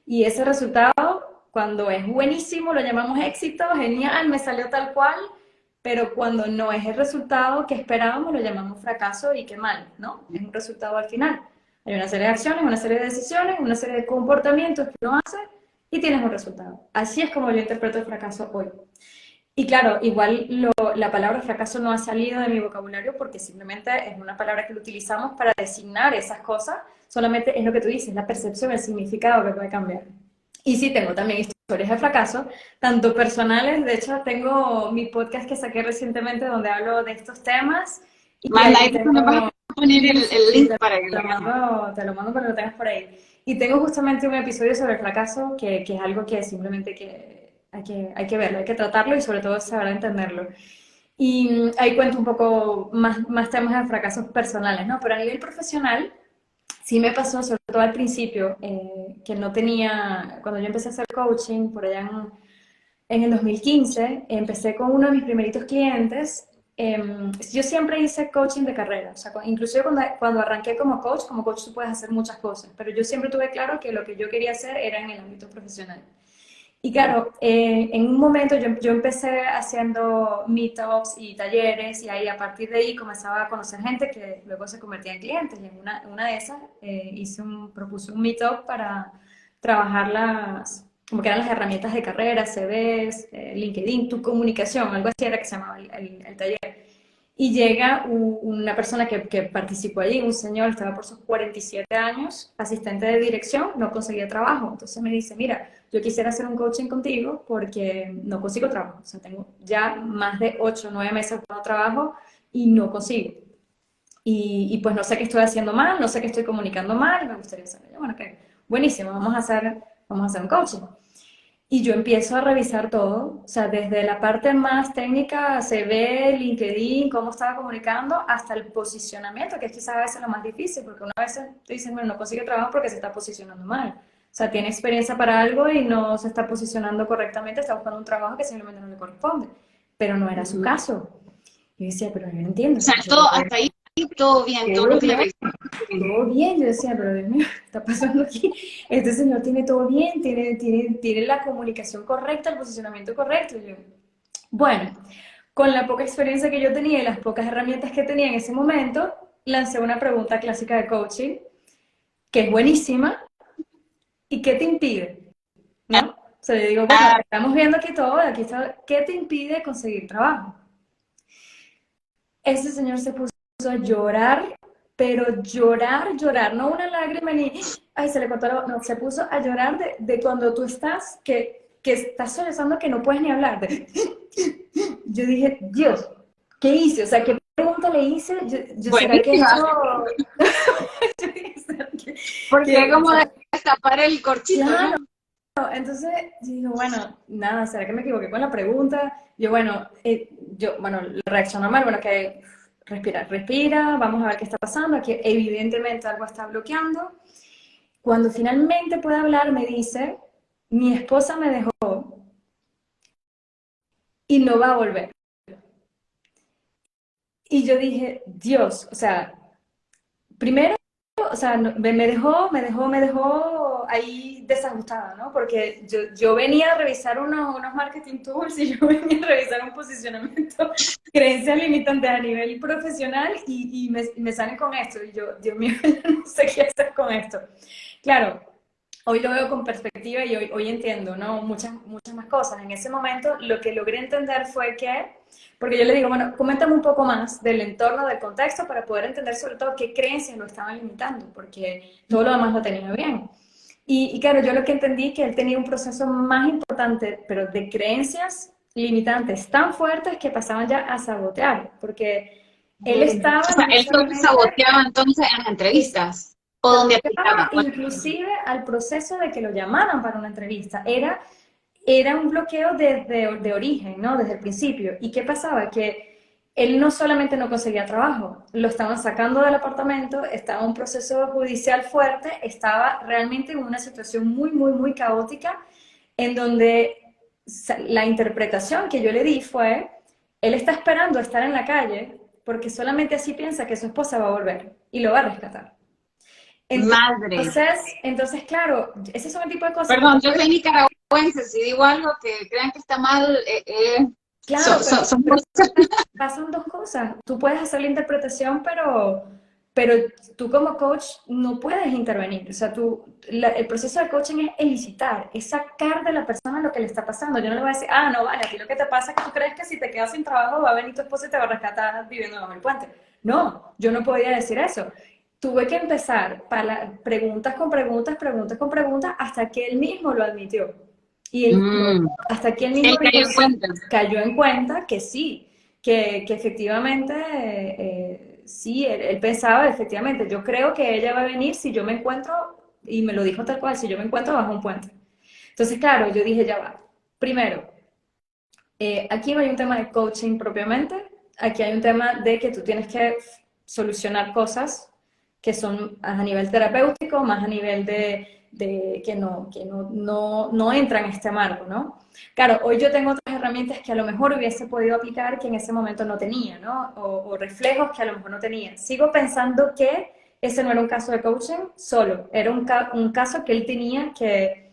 [SPEAKER 2] Y ese resultado, cuando es buenísimo, lo llamamos éxito, genial, me salió tal cual, pero cuando no es el resultado que esperábamos, lo llamamos fracaso y qué mal, ¿no? Es un resultado al final. Hay una serie de acciones, una serie de decisiones, una serie de comportamientos que uno hace y tienes un resultado. Así es como yo interpreto el fracaso hoy. Y claro, igual la palabra fracaso no ha salido de mi vocabulario porque simplemente es una palabra que lo utilizamos para designar esas cosas, solamente es lo que tú dices, la percepción, el significado que puede cambiar. Y sí, tengo también historias de fracaso, tanto personales, de hecho tengo mi podcast que saqué recientemente donde hablo de estos temas y
[SPEAKER 1] Manda,
[SPEAKER 2] ahí
[SPEAKER 1] ahí después me vas
[SPEAKER 2] tengo,
[SPEAKER 1] a poner
[SPEAKER 2] sí,
[SPEAKER 1] el
[SPEAKER 2] sí,
[SPEAKER 1] link para que lo vean.
[SPEAKER 2] te lo mando para que lo tengas por ahí. Y tengo justamente un episodio sobre el fracaso que es algo que simplemente hay que verlo, hay que tratarlo y sobre todo saber entenderlo. Y ahí cuento un poco más temas de fracasos personales, ¿no? Pero a nivel profesional, sí me pasó, sobre todo al principio, que no tenía, cuando yo empecé a hacer coaching, por allá en el 2015, empecé con uno de mis primeritos clientes. Yo siempre hice coaching de carrera, o sea, inclusive cuando arranqué como coach tú puedes hacer muchas cosas, pero yo siempre tuve claro que lo que yo quería hacer era en el ámbito profesional. Y claro, en un momento yo empecé haciendo meetups y talleres y ahí a partir de ahí comenzaba a conocer gente que luego se convertía en clientes y en una de esas propuse un meetup para trabajar como que eran las herramientas de carrera, CVs, LinkedIn, tu comunicación, algo así era que se llamaba el taller. Y llega una persona que participó allí, un señor, estaba por sus 47 años, asistente de dirección, no conseguía trabajo. Entonces me dice, mira, yo quisiera hacer un coaching contigo porque no consigo trabajo. O sea, tengo ya más de 8 o 9 meses de trabajo y no consigo. Y pues no sé qué estoy haciendo mal, no sé qué estoy comunicando mal, y me gustaría saber. Bueno, ok, buenísimo, vamos a hacer un coaching. Y yo empiezo a revisar todo, o sea, desde la parte más técnica, se ve LinkedIn, cómo estaba comunicando, hasta el posicionamiento, que es quizás a veces lo más difícil, porque una vez te dicen, bueno, no consigue trabajo porque se está posicionando mal. O sea, tiene experiencia para algo y no se está posicionando correctamente, está buscando un trabajo que simplemente no le corresponde. Pero no era su caso. Y yo decía, pero yo no
[SPEAKER 1] O
[SPEAKER 2] entiendo.
[SPEAKER 1] sea, todo, hasta ahí todo bien, todo lo
[SPEAKER 2] Todo
[SPEAKER 1] que me
[SPEAKER 2] bien,
[SPEAKER 1] revisaste bien.
[SPEAKER 2] todo bien. Yo decía, pero Dios mío, ¿qué está pasando aquí? Este señor tiene todo bien, tiene la comunicación correcta, el posicionamiento correcto. Y yo, bueno, con la poca experiencia que yo tenía y las pocas herramientas que tenía en ese momento, lancé una pregunta clásica de coaching, que es buenísima, ¿y qué te impide? ¿No? O sea, yo digo, bueno,
[SPEAKER 1] Ah,
[SPEAKER 2] estamos viendo aquí todo, aquí está, ¿qué te impide conseguir trabajo? Ese señor se puso a llorar, pero llorar, llorar, no una lágrima ni, ay, se le cortó la voz, no, se puso a llorar de cuando tú estás, que estás sollozando que no puedes ni hablar. Yo dije, Dios, ¿qué hice? O sea, ¿qué pregunta le hice? Yo ¿será que
[SPEAKER 1] buenísima,
[SPEAKER 2] esto? Yo dije, ¿será
[SPEAKER 1] porque como destapar el corchito,
[SPEAKER 2] claro,
[SPEAKER 1] ¿no?
[SPEAKER 2] entonces yo digo, bueno, nada, ¿será que me equivoqué con la pregunta? Yo, bueno, bueno, reacciono mal, bueno, que respira, respira, vamos a ver qué está pasando, aquí evidentemente algo está bloqueando. Cuando finalmente puede hablar, me dice, mi esposa me dejó y no va a volver. Y yo dije, Dios, o sea, primero, o sea, me dejó ahí desajustada, ¿no? Porque yo venía a revisar unos marketing tools y yo venía a revisar un posicionamiento, creencias limitantes a nivel profesional y me salen con esto. Y yo, Dios mío, no sé qué hacer con esto. Claro, hoy lo veo con perspectiva y hoy entiendo, ¿no? Muchas más cosas. En ese momento lo que logré entender fue que, porque yo le digo, bueno, coméntame un poco más del entorno, del contexto, para poder entender sobre todo qué creencias lo estaban limitando, porque todo lo demás lo tenía bien. Y claro, yo lo que entendí que él tenía un proceso más importante, pero de creencias limitantes tan fuertes que pasaban ya a sabotear, porque él
[SPEAKER 1] O
[SPEAKER 2] estaba
[SPEAKER 1] sea,
[SPEAKER 2] no
[SPEAKER 1] él solo
[SPEAKER 2] solamente
[SPEAKER 1] saboteaba entonces en las entrevistas o donde
[SPEAKER 2] saboteaba
[SPEAKER 1] aplicaba.
[SPEAKER 2] inclusive al proceso de que lo llamaran para una entrevista. Era un bloqueo de origen, ¿no? Desde el principio. ¿Y qué pasaba? Que él no solamente no conseguía trabajo, lo estaban sacando del apartamento, estaba en un proceso judicial fuerte, estaba realmente en una situación muy, muy, muy caótica, en donde la interpretación que yo le di fue, él está esperando estar en la calle porque solamente así piensa que su esposa va a volver y lo va a rescatar.
[SPEAKER 1] Madre.
[SPEAKER 2] Entonces, claro, ese son el tipo de cosas que tú
[SPEAKER 1] Perdón, yo
[SPEAKER 2] puedes.
[SPEAKER 1] soy nicaragüense, si digo algo que crean que está mal,
[SPEAKER 2] Claro,
[SPEAKER 1] son
[SPEAKER 2] pero
[SPEAKER 1] cosas.
[SPEAKER 2] pasan dos cosas. Tú puedes hacer la interpretación, pero tú como coach no puedes intervenir. O sea, el proceso de coaching es elicitar, es sacar de la persona lo que le está pasando. Yo no le voy a decir, ah, no, vale, a ti lo que te pasa es que tú crees que si te quedas sin trabajo va a venir tu esposa y te va a rescatar viviendo bajo el puente. No, yo no podía decir eso. Tuve que empezar para preguntas con preguntas, preguntas con preguntas, hasta que él mismo lo admitió. Y
[SPEAKER 1] Mm,
[SPEAKER 2] hasta que él mismo
[SPEAKER 1] él
[SPEAKER 2] dijo,
[SPEAKER 1] cayó en
[SPEAKER 2] sí,
[SPEAKER 1] cuenta.
[SPEAKER 2] cayó en cuenta que sí, que efectivamente, sí, él pensaba, efectivamente, yo creo que ella va a venir si yo me encuentro, y me lo dijo tal cual, si yo me encuentro bajo un puente. Entonces, claro, yo dije, ya va. Primero, aquí no hay un tema de coaching propiamente, aquí hay un tema de que tú tienes que solucionar cosas que son a nivel terapéutico, más a nivel de que no entran en este marco, ¿no? Claro, hoy yo tengo otras herramientas que a lo mejor hubiese podido aplicar que en ese momento no tenía, ¿no? O reflejos que a lo mejor no tenía. Sigo pensando que ese no era un caso de coaching solo, era un caso que él tenía que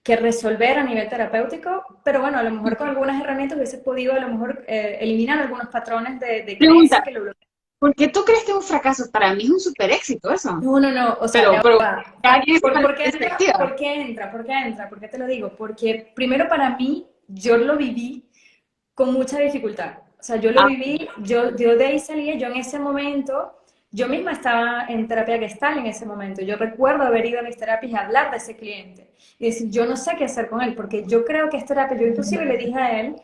[SPEAKER 2] resolver a nivel terapéutico, pero bueno, a lo mejor con algunas herramientas hubiese podido a lo mejor eliminar algunos patrones de
[SPEAKER 1] Pregunta,
[SPEAKER 2] creencia que lo bloquean.
[SPEAKER 1] ¿Por qué tú crees que es un fracaso? Para mí es un súper éxito eso.
[SPEAKER 2] No, no, no, o sea, ya
[SPEAKER 1] Pero
[SPEAKER 2] va.
[SPEAKER 1] cada quien
[SPEAKER 2] ¿Por,
[SPEAKER 1] tiene
[SPEAKER 2] por
[SPEAKER 1] la
[SPEAKER 2] qué entra?
[SPEAKER 1] perspectiva.
[SPEAKER 2] ¿Por qué entra? ¿Por qué entra? ¿Por qué te lo digo? Porque primero para mí, yo lo viví con mucha dificultad. O sea, yo lo
[SPEAKER 1] Ah,
[SPEAKER 2] viví, yo de ahí salí, yo en ese momento, yo misma estaba en terapia Gestalt en ese momento. Yo recuerdo haber ido a mis terapias y hablar de ese cliente. Y decir, yo no sé qué hacer con él, porque yo creo que es terapia. Yo inclusive le dije a él,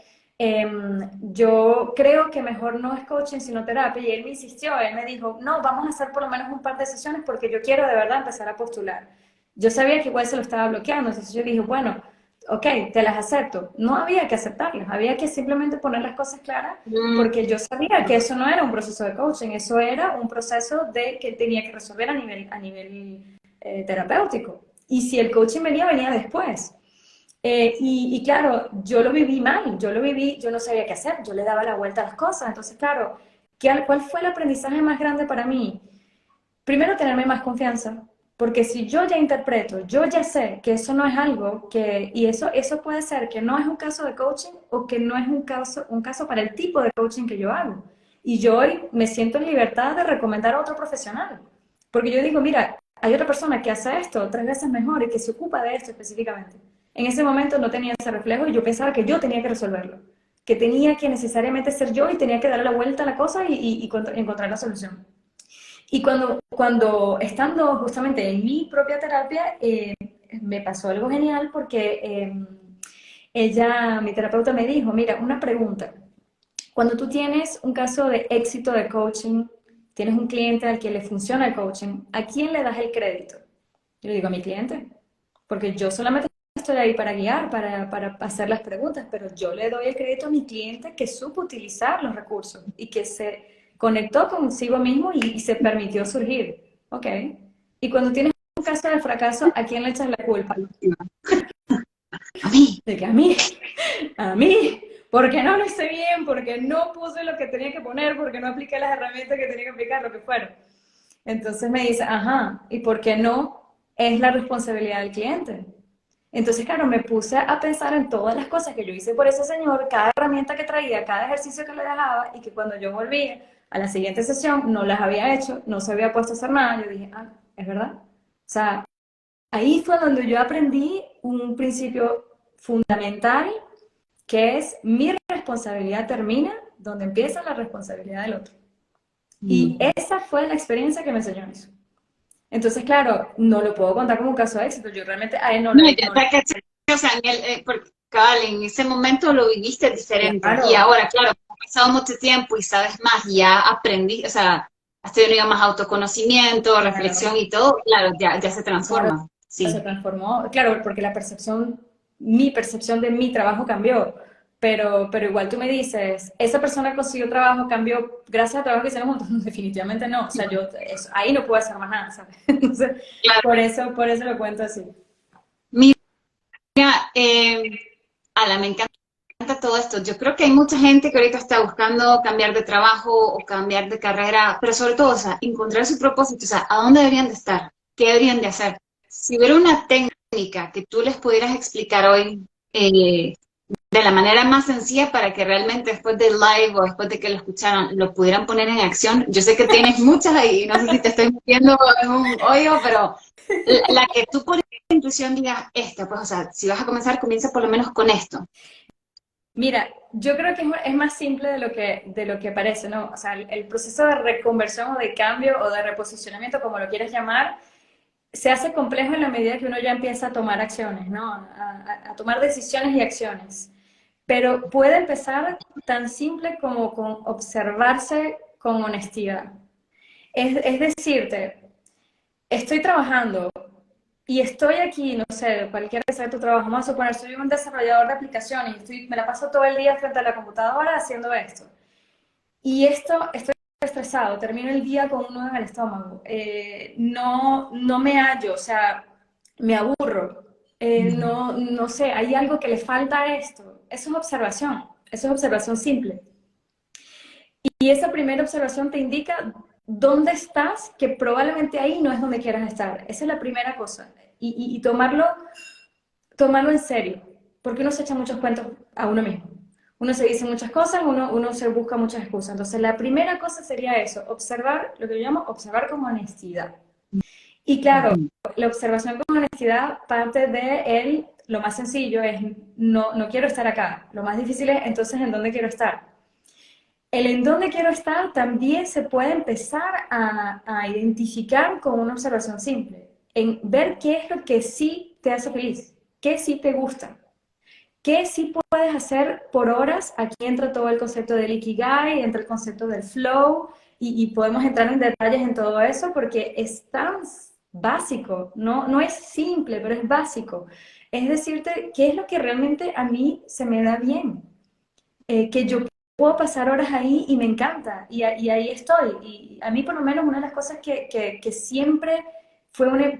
[SPEAKER 2] yo creo que mejor no es coaching, sino terapia. Y él me insistió, él me dijo, no, vamos a hacer por lo menos un par de sesiones porque yo quiero de verdad empezar a postular. Yo sabía que igual se lo estaba bloqueando, entonces yo dije, bueno, ok, te las acepto. No había que aceptarlas, había que simplemente poner las cosas claras
[SPEAKER 1] mm,
[SPEAKER 2] porque yo sabía que eso no era un proceso de coaching, eso era un proceso de que tenía que resolver a nivel terapéutico. Y si el coaching venía, venía después. Y claro, yo lo viví mal, yo lo viví, yo no sabía qué hacer, yo le daba la vuelta a las cosas. Entonces, claro, ¿cuál fue el aprendizaje más grande para mí? Primero, tenerme más confianza, porque si yo ya interpreto, yo ya sé que eso no es algo que, y eso puede ser que no es un caso de coaching o que no es un caso para el tipo de coaching que yo hago. Y yo hoy me siento en libertad de recomendar a otro profesional, porque yo digo, mira, hay otra persona que hace esto 3 veces mejor y que se ocupa de esto específicamente. En ese momento no tenía ese reflejo y yo pensaba que yo tenía que resolverlo, que tenía que necesariamente ser yo y tenía que darle la vuelta a la cosa y encontrar la solución. Y cuando estando justamente en mi propia terapia, me pasó algo genial porque mi terapeuta me dijo, mira, una pregunta. Cuando tú tienes un caso de éxito de coaching, tienes un cliente al que le funciona el coaching, ¿a quién le das el crédito? Yo le digo a mi cliente, porque yo solamente estoy ahí para guiar, para hacer las preguntas, pero yo le doy el crédito a mi cliente que supo utilizar los recursos y que se conectó consigo mismo y se permitió surgir. ¿Ok? Y cuando tienes un caso de fracaso, ¿a quién le echas la culpa?
[SPEAKER 1] a mí.
[SPEAKER 2] De que a mí, porque no lo hice bien, porque no puse lo que tenía que poner, porque no apliqué las herramientas que tenía que aplicar, lo que fuera. Entonces me dice, ajá, ¿y por qué no es la responsabilidad del cliente? Entonces, claro, me puse a pensar en todas las cosas que yo hice por ese señor, cada herramienta que traía, cada ejercicio que le dejaba, y que cuando yo volví a la siguiente sesión no las había hecho, no se había puesto a hacer nada. Yo dije, ah, es verdad. O sea, ahí fue donde yo aprendí un principio fundamental, que es mi responsabilidad termina donde empieza la responsabilidad del otro. Y
[SPEAKER 1] Mm.
[SPEAKER 2] esa fue la experiencia que me enseñó eso. Entonces, claro, no lo puedo contar como un caso de éxito. Yo realmente a él no
[SPEAKER 1] No,
[SPEAKER 2] le...
[SPEAKER 1] ya
[SPEAKER 2] No,
[SPEAKER 1] te caché, o sea, porque cabal, en ese momento lo viviste diferente. Y
[SPEAKER 2] claro,
[SPEAKER 1] ahora, claro, ha pasado mucho tiempo y sabes más, ya aprendí, o sea, has tenido más autoconocimiento, reflexión
[SPEAKER 2] claro,
[SPEAKER 1] y todo, claro, ya se
[SPEAKER 2] claro,
[SPEAKER 1] transforma.
[SPEAKER 2] se
[SPEAKER 1] Sí.
[SPEAKER 2] transformó. Claro, porque mi percepción de mi trabajo cambió. Pero igual tú me dices, esa persona que consiguió trabajo cambió gracias al trabajo que hicimos juntos. Definitivamente no. O sea, ahí no puedo hacer más nada, ¿sabes? Entonces,
[SPEAKER 1] Claro.
[SPEAKER 2] por eso lo cuento así.
[SPEAKER 1] Mira, Ala, me encanta todo esto. Yo creo que hay mucha gente que ahorita está buscando cambiar de trabajo o cambiar de carrera, pero sobre todo, o sea, encontrar su propósito, o sea, ¿a dónde deberían de estar? ¿Qué deberían de hacer? Si hubiera una técnica que tú les pudieras explicar hoy de la manera más sencilla para que realmente después del live o después de que lo escucharan lo pudieran poner en acción, yo sé que tienes muchas ahí, no sé si te estoy metiendo en un hoyo, pero la que tú por intuición digas, esta, pues, o sea, si vas a comenzar, comienza por lo menos con esto.
[SPEAKER 2] Mira, yo creo que es más simple de lo que parece, ¿no? O sea, el proceso de reconversión o de cambio o de reposicionamiento, como lo quieras llamar, se hace complejo en la medida que uno ya empieza a tomar acciones, ¿no? A tomar decisiones y acciones. Pero puede empezar tan simple como con observarse con honestidad. Es decirte, estoy trabajando y estoy aquí, no sé, cualquier que sea tu trabajo, vamos a suponer, soy un desarrollador de aplicaciones y me la paso todo el día frente a la computadora haciendo esto. Y estoy estresado, termino el día con un nudo en el estómago, no me hallo, o sea, me aburro, no sé, hay algo que le falta a esto. Eso es observación simple. Y esa primera observación te indica dónde estás, que probablemente ahí no es donde quieras estar. Esa es la primera cosa. Y tomarlo en serio, porque uno se echa muchos cuentos a uno mismo. uno se dice muchas cosas, uno se busca muchas excusas. Entonces, la primera cosa sería eso, observar, lo que yo llamo observar con honestidad. Y claro, la observación con honestidad parte de él, lo más sencillo es, no quiero estar acá. Lo más difícil es, entonces, ¿en dónde quiero estar? El en dónde quiero estar también se puede empezar a identificar con una observación simple, en ver qué es lo que sí te hace feliz, qué sí te gusta, qué sí puedes hacer por horas. Aquí entra todo el concepto del Ikigai, entra el concepto del flow, y podemos entrar en detalles en todo eso porque es tan básico, no es simple, pero es básico. Es decirte qué es lo que realmente a mí se me da bien, que yo puedo pasar horas ahí y me encanta, y ahí estoy. Y a mí por lo menos una de las cosas que siempre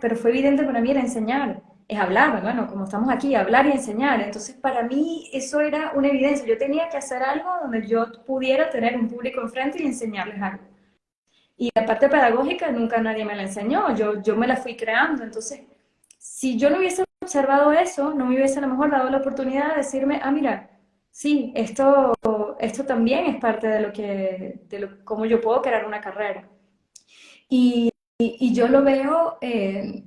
[SPEAKER 2] pero fue evidente para mí era enseñar, es hablar, bueno, como estamos aquí, hablar y enseñar. Entonces para mí eso era una evidencia, yo tenía que hacer algo donde yo pudiera tener un público enfrente y enseñarles algo. Y la parte pedagógica nunca nadie me la enseñó, yo me la fui creando. Entonces, si yo no hubiese observado eso, no me hubiese a lo mejor dado la oportunidad de decirme, ah, mira, sí, esto también es parte de cómo yo puedo crear una carrera. Y yo lo veo, he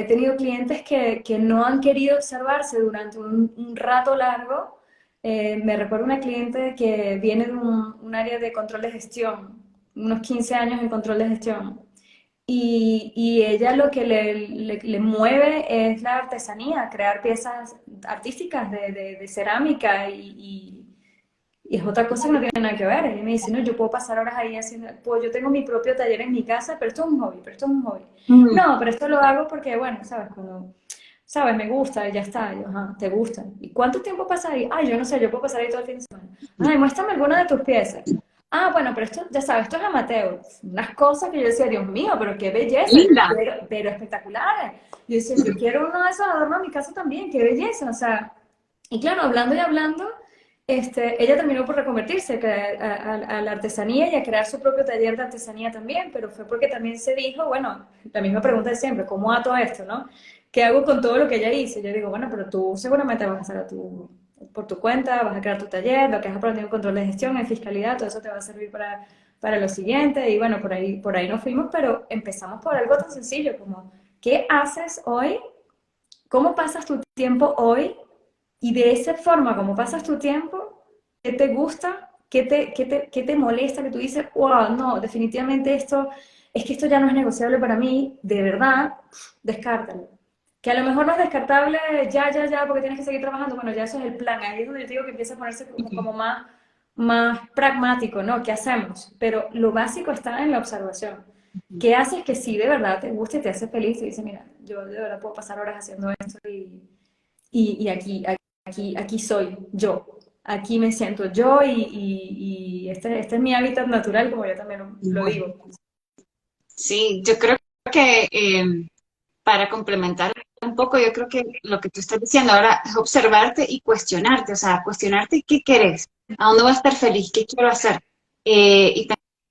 [SPEAKER 2] tenido clientes que no han querido observarse durante un rato largo. Me recuerdo una cliente que viene de un área de control de gestión, unos 15 años en control de gestión. Y ella lo que le mueve es la artesanía, crear piezas artísticas de cerámica, y es otra cosa que no tiene nada que ver. Ella me dice, no, yo puedo pasar horas ahí haciendo, pues yo tengo mi propio taller en mi casa, pero esto es un hobby, pero esto es un hobby.
[SPEAKER 1] Mm.
[SPEAKER 2] No, pero esto lo hago porque, bueno, sabes, sabes, me gusta y ya está. Y yo, ajá, ¿te gusta? ¿Y cuánto tiempo pasas ahí? Ay, yo no sé, yo puedo pasar ahí todo el fin de semana. Ay, muéstrame alguna de tus piezas. Ah, bueno, pero esto, ya sabes, esto es amateur. Unas cosas que yo decía, Dios mío, pero qué belleza,
[SPEAKER 1] Linda.
[SPEAKER 2] pero espectaculares. Yo decía, yo quiero uno de esos adornos en mi casa también, qué belleza. O sea, y claro, hablando y hablando, ella terminó por reconvertirse a la artesanía y a crear su propio taller de artesanía también, pero fue porque también se dijo, bueno, la misma pregunta de siempre, ¿cómo ato esto, no? ¿Qué hago con todo lo que ella hizo? Yo digo, bueno, pero tú seguramente vas a hacer por tu cuenta, vas a crear tu taller, lo que has aprendido en control de gestión, en fiscalidad, todo eso te va a servir para lo siguiente. Y bueno, por ahí nos fuimos, pero empezamos por algo tan sencillo como, ¿qué haces hoy? ¿Cómo pasas tu tiempo hoy? Y de esa forma, como pasas tu tiempo, ¿qué te gusta? ¿Qué te molesta? Que tú dices, wow, no, definitivamente esto ya no es negociable para mí, de verdad, descártalo. Que a lo mejor no es descartable ya, porque tienes que seguir trabajando. Bueno, ya eso es el plan. Ahí es donde yo te digo que empieza a ponerse como más pragmático, ¿no? ¿Qué hacemos? Pero lo básico está en la observación. ¿Qué haces que sí de verdad te guste y te hace feliz? Y dices, mira, yo de verdad puedo pasar horas haciendo esto, y aquí soy yo. Aquí me siento yo, y este es mi hábitat natural, como yo también lo
[SPEAKER 1] Bueno,
[SPEAKER 2] digo.
[SPEAKER 1] sí, yo creo que para complementar un poco, yo creo que lo que tú estás diciendo ahora es observarte y cuestionarte, o sea, cuestionarte qué querés, a dónde voy a estar feliz, qué quiero hacer. Y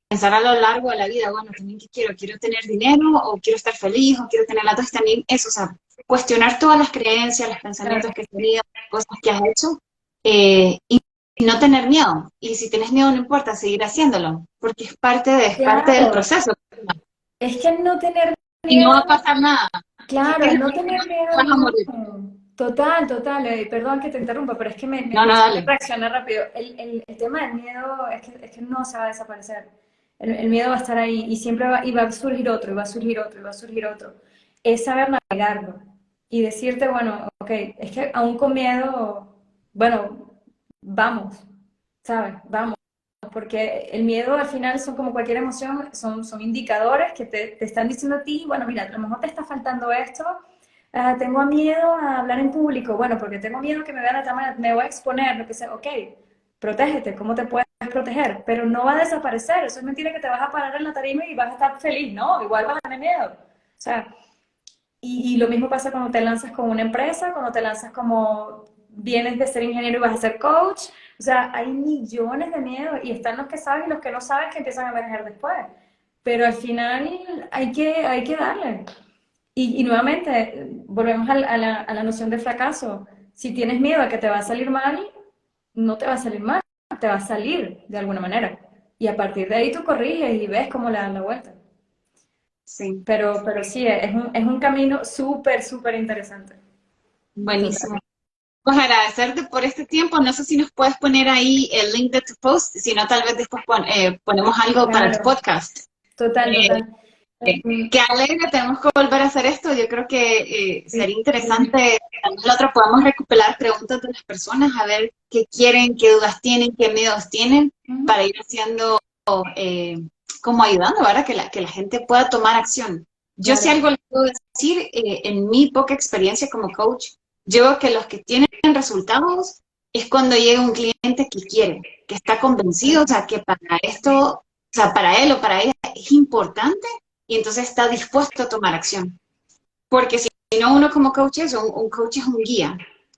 [SPEAKER 1] pensar a lo largo de la vida, bueno, también qué quiero tener dinero, o quiero estar feliz, o quiero tener la otra, también eso, o sea, cuestionar todas las creencias, los pensamientos que has tenido, cosas que has hecho, y no tener miedo. Y si tienes miedo, no importa, seguir haciéndolo, porque es parte del
[SPEAKER 2] Claro,
[SPEAKER 1] proceso.
[SPEAKER 2] es que no tener
[SPEAKER 1] Y no va a
[SPEAKER 2] miedo,
[SPEAKER 1] pasar nada.
[SPEAKER 2] claro,
[SPEAKER 1] ¿Qué
[SPEAKER 2] el
[SPEAKER 1] es
[SPEAKER 2] no
[SPEAKER 1] lo que
[SPEAKER 2] tener miedo,
[SPEAKER 1] vas a
[SPEAKER 2] no.
[SPEAKER 1] morir?
[SPEAKER 2] Total, perdón que te interrumpa, pero es que
[SPEAKER 1] No,
[SPEAKER 2] me
[SPEAKER 1] no,
[SPEAKER 2] hiciste
[SPEAKER 1] dale.
[SPEAKER 2] reaccionar rápido. El tema del miedo es que no se va a desaparecer. El miedo va a estar ahí, y siempre y va a surgir otro, y va a surgir otro, y va a surgir otro. Es saber navegarlo y decirte, bueno, ok, es que aún con miedo, bueno, vamos, ¿sabes? Vamos. Porque el miedo al final son como cualquier emoción, son indicadores que te están diciendo a ti, bueno, mira, a lo mejor te está faltando esto. Tengo miedo a hablar en público, bueno, porque tengo miedo que me vean de tal manera, me voy a exponer, lo que sea, ok, protégete, ¿cómo te puedes proteger? Pero no va a desaparecer, eso es mentira que te vas a parar en la tarima y vas a estar feliz, no, igual vas a tener miedo. O sea, y lo mismo pasa cuando te lanzas con una empresa, cuando te lanzas como vienes de ser ingeniero y vas a ser coach. O sea, hay millones de miedos, y están los que saben y los que no saben, que empiezan a emerger después. Pero al final hay que darle. Y nuevamente, volvemos a la noción de fracaso. Si tienes miedo a que te va a salir mal, no te va a salir mal, te va a salir de alguna manera. Y a partir de ahí tú corriges y ves cómo le dan la vuelta.
[SPEAKER 1] Sí,
[SPEAKER 2] Pero sí, es un camino súper, súper interesante. Total.
[SPEAKER 1] buenísimo. Pues agradecerte por este tiempo. No sé si nos puedes poner ahí el link de tu post, si no, tal vez después ponemos algo para tu
[SPEAKER 2] Claro,
[SPEAKER 1] podcast.
[SPEAKER 2] total,
[SPEAKER 1] Eh,
[SPEAKER 2] total.
[SPEAKER 1] Qué alegre, tenemos que volver a hacer esto. Yo creo que
[SPEAKER 2] Sí,
[SPEAKER 1] sería interesante. También la otra, podemos recopilar preguntas de las personas, a ver qué quieren, qué dudas tienen, qué miedos tienen,
[SPEAKER 2] ujú,
[SPEAKER 1] para ir haciendo, eh, como ayudando, ¿verdad? Que la gente pueda tomar acción. Yo si
[SPEAKER 2] claro,
[SPEAKER 1] algo les puedo decir, en mi poca experiencia como coach, yo veo que los que tienen resultados es cuando llega un cliente que quiere, que está convencido, o sea, que para esto, o sea, para él o para ella es importante y entonces está dispuesto a tomar acción. Porque si no, uno como coach es un coach es un guía.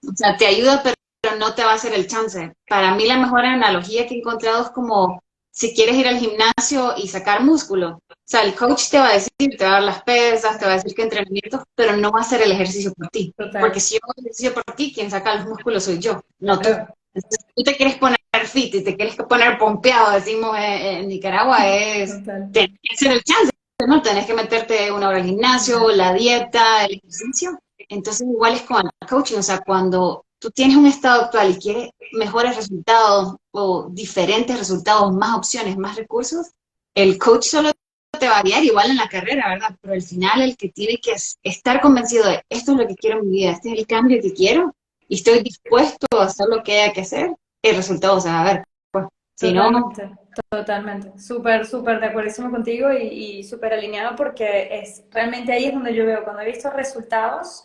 [SPEAKER 1] O sea, te ayuda, pero no te va a hacer el chance. Para mí la mejor analogía que he encontrado es como si quieres ir al gimnasio y sacar músculo. O sea, el coach te va a decir, te va a dar las pesas, te va a decir qué entrenamientos, pero no va a hacer el ejercicio por ti. Porque
[SPEAKER 2] total.
[SPEAKER 1] si yo hago el ejercicio por ti, quien saca los músculos soy yo, no tú.
[SPEAKER 2] Claro,
[SPEAKER 1] Entonces, tú te quieres poner fit y te quieres poner pompeado, decimos en Nicaragua, es
[SPEAKER 2] total.
[SPEAKER 1] tener que hacer el chance. No, tenés que meterte una hora al gimnasio, la dieta, el ejercicio. Entonces, igual es con el coaching, o sea, cuando tú tienes un estado actual y quieres mejores resultados o diferentes resultados, más opciones, más recursos, el coach solo te va a guiar igual en la carrera, ¿verdad? Pero al final el que tiene que estar convencido de esto es lo que quiero en mi vida, este es el cambio que quiero y estoy dispuesto a hacer lo que haya que hacer, el resultado se va a ver. Pues, si no,
[SPEAKER 2] Totalmente, totalmente. Súper, súper de acuerdo contigo y súper alineado porque es realmente ahí es donde yo veo, cuando he visto resultados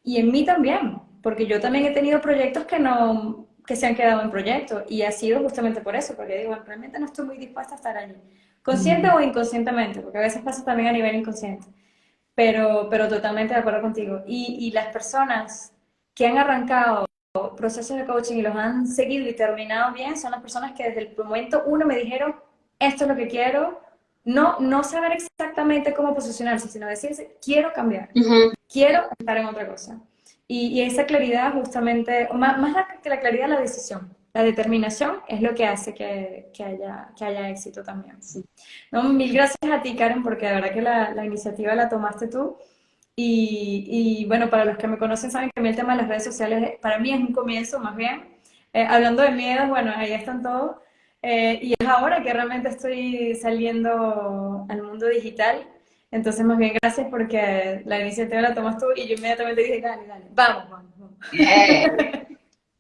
[SPEAKER 2] y en mí también, porque yo también he tenido proyectos que no, que se han quedado en proyectos y ha sido justamente por eso, porque digo, bueno, realmente no estoy muy dispuesta a estar allí, consciente o inconscientemente, porque a veces pasa también a nivel inconsciente, pero totalmente de acuerdo contigo. Y las personas que han arrancado procesos de coaching y los han seguido y terminado bien son las personas que desde el momento uno me dijeron, esto es lo que quiero, no saber exactamente cómo posicionarse, sino decirse, quiero cambiar,
[SPEAKER 1] ujú,
[SPEAKER 2] quiero estar en otra cosa. Y esa claridad justamente, o más que la claridad, la decisión. La determinación es lo que hace que haya éxito también.
[SPEAKER 1] sí.
[SPEAKER 2] No, mil gracias a ti, Karen, porque de verdad que la iniciativa la tomaste tú. Y bueno, para los que me conocen saben que a mí el tema de las redes sociales para mí es un comienzo más bien. Hablando de miedos, bueno, ahí están todos. Y es ahora que realmente estoy saliendo al mundo digital. Entonces, más bien, gracias porque la iniciativa la tomas tú y yo inmediatamente dije, dale, dale, vamos, vamos, vamos.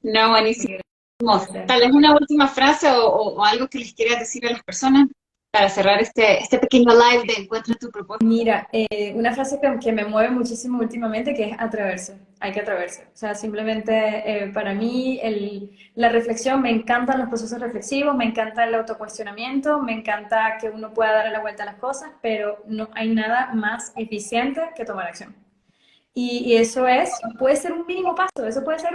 [SPEAKER 1] No, buenísimo.
[SPEAKER 2] Gracias.
[SPEAKER 1] Tal vez una última frase o algo que les quieras decir a las personas para cerrar este pequeño live de Encuentra tu propósito.
[SPEAKER 2] Mira, una frase que me mueve muchísimo últimamente que es atreverse, hay que atreverse. O sea, simplemente para mí la reflexión, me encantan los procesos reflexivos, me encanta el autocuestionamiento, me encanta que uno pueda darle la vuelta a las cosas, pero no hay nada más eficiente que tomar acción. Y eso puede ser un mínimo paso, eso puede ser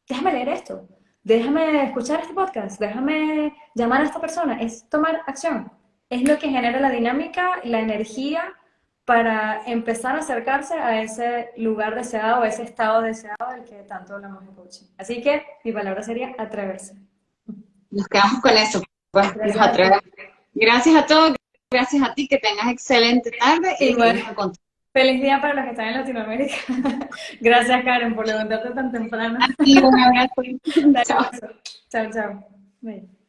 [SPEAKER 2] déjame leer esto, déjame escuchar este podcast, déjame llamar a esta persona, es tomar acción. Es lo que genera la dinámica y la energía para empezar a acercarse a ese lugar deseado, a ese estado deseado del que tanto hablamos en coaching. Así que mi palabra sería atreverse.
[SPEAKER 1] Nos quedamos con eso, pues los
[SPEAKER 2] Gracias a ti.
[SPEAKER 1] atrevemos. Gracias a todos, gracias a ti, que tengas excelente tarde y
[SPEAKER 2] Igual,
[SPEAKER 1] seguimos en contacto.
[SPEAKER 2] feliz día para los que están en Latinoamérica. Gracias, Karen, por levantarte tan temprano.
[SPEAKER 1] Y un abrazo.
[SPEAKER 2] Dale,
[SPEAKER 1] Chao.
[SPEAKER 2] beso. Chao, chao. Bye.